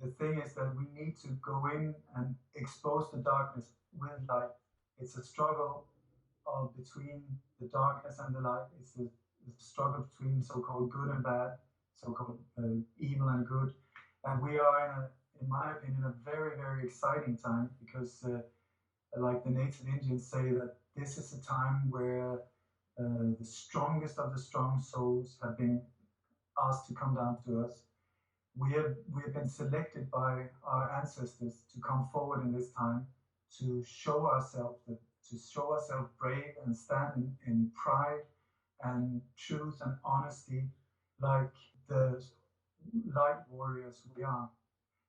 the thing is that we need to go in and expose the darkness with light. It's a struggle between the darkness and the light. It's a struggle between so-called good and bad, so-called evil and good. And we are in my opinion, a very, very exciting time, because like the native Indians say, that this is a time where the strongest of the strong souls have been asked to come down to us. We have been selected by our ancestors to come forward in this time to show ourselves brave and stand in pride and truth and honesty, like the light warriors we are.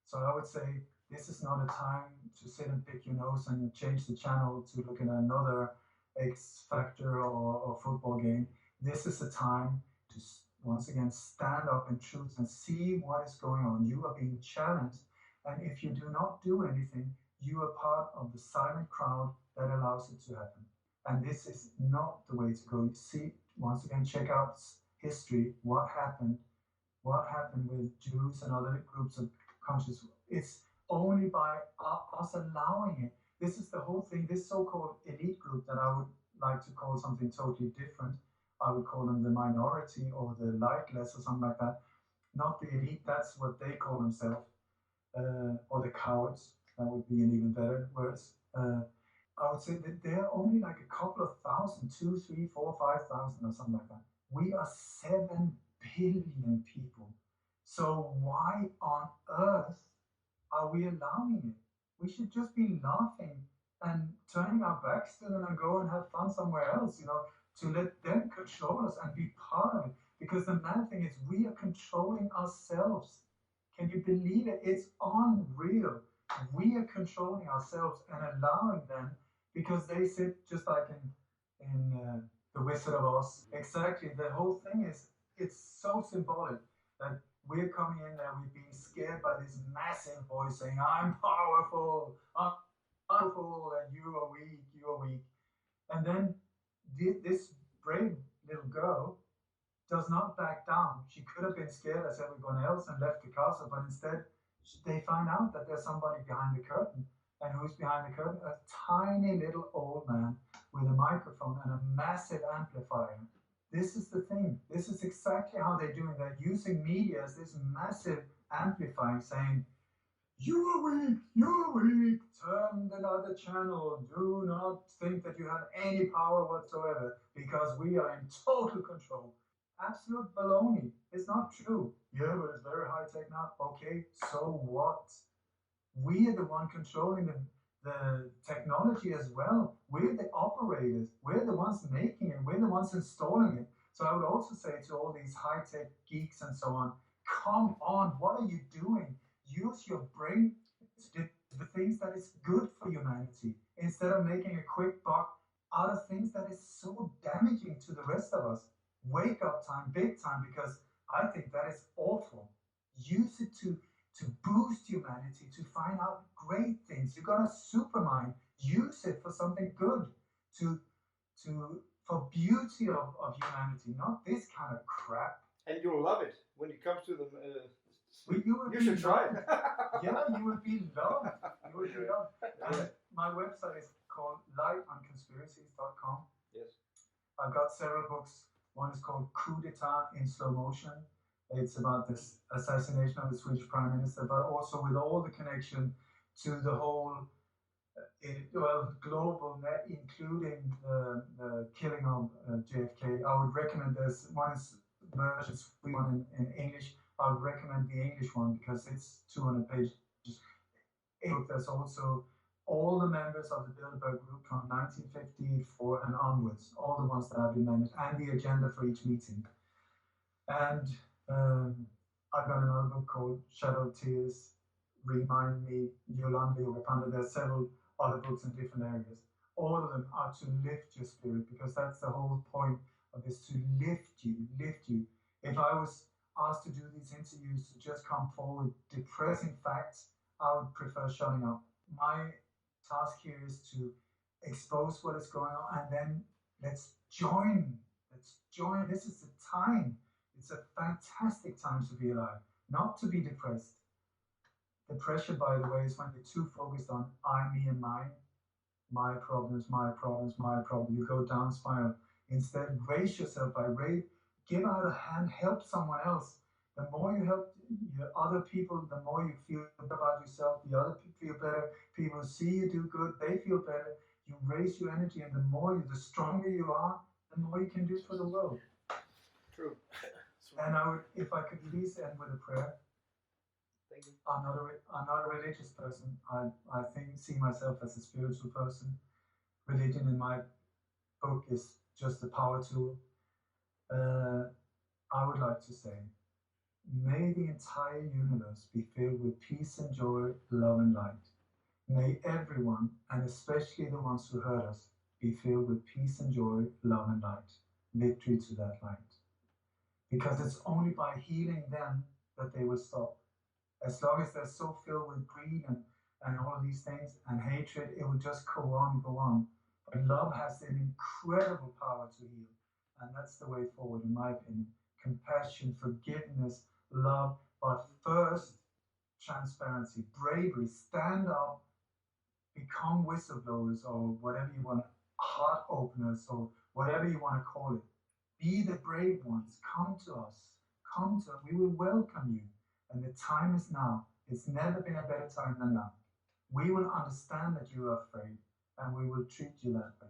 So I would say this is not a time to sit and pick your nose and change the channel to look at another X Factor or football game. This is a time to once again stand up in truth and see what is going on. You are being challenged, and if you do not do anything, you are part of the silent crowd that allows it to happen. And this is not the way to go. See, once again, check out history, what happened with Jews and other groups of countries. It's only by us allowing it. This is the whole thing, this so-called elite group that I would like to call something totally different. I would call them the minority or the lightless or something like that. Not the elite, that's what they call themselves. or the cowards. That would be an even better word. I would say that they're only like a couple of thousand, 2, 3, 4, 5,000 or something like that. We are 7 billion people. So why on earth are we allowing it? We should just be laughing and turning our backs to them and go and have fun somewhere else, to let them control us and be part of it. Because the mad thing is we are controlling ourselves. Can you believe it? It's unreal. We are controlling ourselves and allowing them, because they sit just like in The Wizard of Oz. Exactly. The whole thing is, it's so symbolic that we're coming in there, we're being scared by this massive voice saying, I'm powerful, I'm powerful, and you are weak, you are weak. And then this brave little girl does not back down. She could have been scared as everyone else and left the castle, but instead they find out that there's somebody behind the curtain. And who's behind the curtain? A tiny little old man with a microphone and a massive amplifier. This is the thing. This is exactly how they're doing that, using media as this massive amplifying, saying, you are weak, turn another channel, do not think that you have any power whatsoever, because we are in total control. Absolute baloney. It's not true. Yeah, but it's very high tech now. Okay, so what? We are the one controlling the technology as well. We're the operators. We're the ones making it. We're the ones installing it. So I would also say to all these high-tech geeks and so on, come on, what are you doing? Use your brain to do the things that is good for humanity, instead of making a quick buck out of things that is so damaging to the rest of us. Wake up time, big time, because I think that is awful. Use it to boost humanity, to find out great things. You got a supermind. Use it for something good, for beauty of humanity, not this kind of crap. And you'll love it when it comes to the. You should try it. Yeah, you would be loved. You would be loved. And my website is called lightonconspiracies.com. Yes. I've got several books. One is called Coup d'etat in slow motion. It's about this assassination of the Swedish Prime Minister, but also with all the connection to the whole global net, including the killing of JFK. I would recommend this. One is version one in English. I would recommend the English one because it's 200 pages. There's also all the members of the Bilderberg Group from 1954 and onwards, all the ones that have been managed, and the agenda for each meeting. And I've got another book called Shadow Tears, Remind Me, Yolanda Yogapanda. There's several other books in different areas. All of them are to lift your spirit, because that's the whole point of this, to lift you. If I was asked to do these interviews to just come forward depressing facts, I would prefer shutting up. My task here is to expose what is going on, and then let's join. This is the time. It's a fantastic time to be alive, not to be depressed. Depression, by the way, is when you're too focused on I, me, and mine. My problems. You go down spiral. Instead, raise yourself by give out a hand, help someone else. The more you help other people, the more you feel about yourself. The other people feel better. People see you do good, they feel better. You raise your energy, and the stronger you are, the more you can do for the world. True. And if I could please end with a prayer. Thank you. I'm not a religious person. I see myself as a spiritual person. Religion in my book is just a power tool. I would like to say, may the entire universe be filled with peace and joy, love and light. May everyone, and especially the ones who hurt us, be filled with peace and joy, love and light. Victory to that light. Because it's only by healing them that they will stop. As long as they're so filled with greed and all of these things and hatred, it will just go on. But love has an incredible power to heal. And that's the way forward, in my opinion. Compassion, forgiveness, love, but first, transparency, bravery, stand up, become whistleblowers, or whatever you want, heart openers, or whatever you want to call it. Be the brave ones. Come to us. We will welcome you. And the time is now. It's never been a better time than now. We will understand that you are afraid, and we will treat you that way.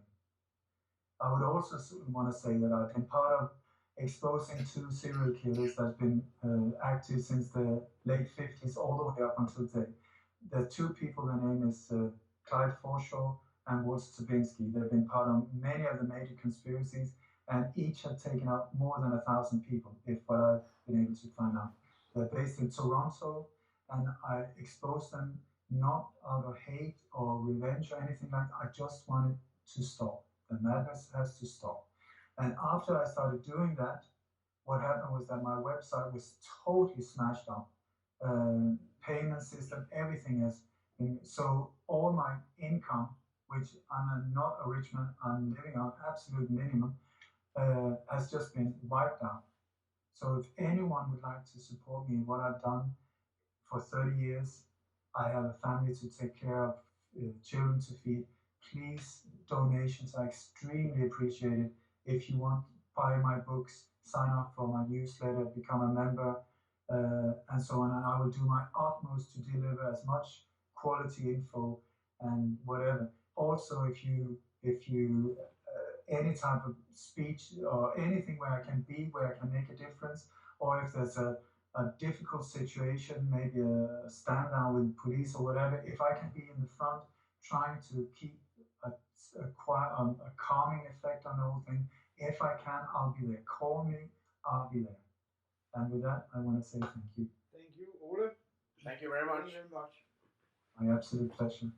I would also want to say that I've been part of exposing 2 serial killers that's been active since the late 50s all the way up until today. The 2 people, their name is Clyde Forshaw and Walter Zabinski. They've been part of many of the major conspiracies, and each have taken out more than 1,000 people, if what I've been able to find out. They're based in Toronto, and I exposed them not out of hate or revenge or anything like that. I just wanted to stop. The madness has to stop. And after I started doing that, what happened was that my website was totally smashed up. Payment system, everything has been, so all my income, which I'm not a rich man, I'm living on absolute minimum, has just been wiped out. So if anyone would like to support me in what I've done for 30 years, I have a family to take care of, children to feed. Please, donations are extremely appreciated. If you want, buy my books, sign up for my newsletter, become a member, and so on. And I will do my utmost to deliver as much quality info and whatever. Also, if you any type of speech or anything where I can be, where I can make a difference, or if there's a difficult situation, maybe a stand down with police or whatever, if I can be in the front trying to keep a calming effect on the whole thing, if I can, I'll be there. Call me, I'll be there. And with that, I want to say thank you. Thank you, Ole. Thank you very much. Thank you very much. My absolute pleasure.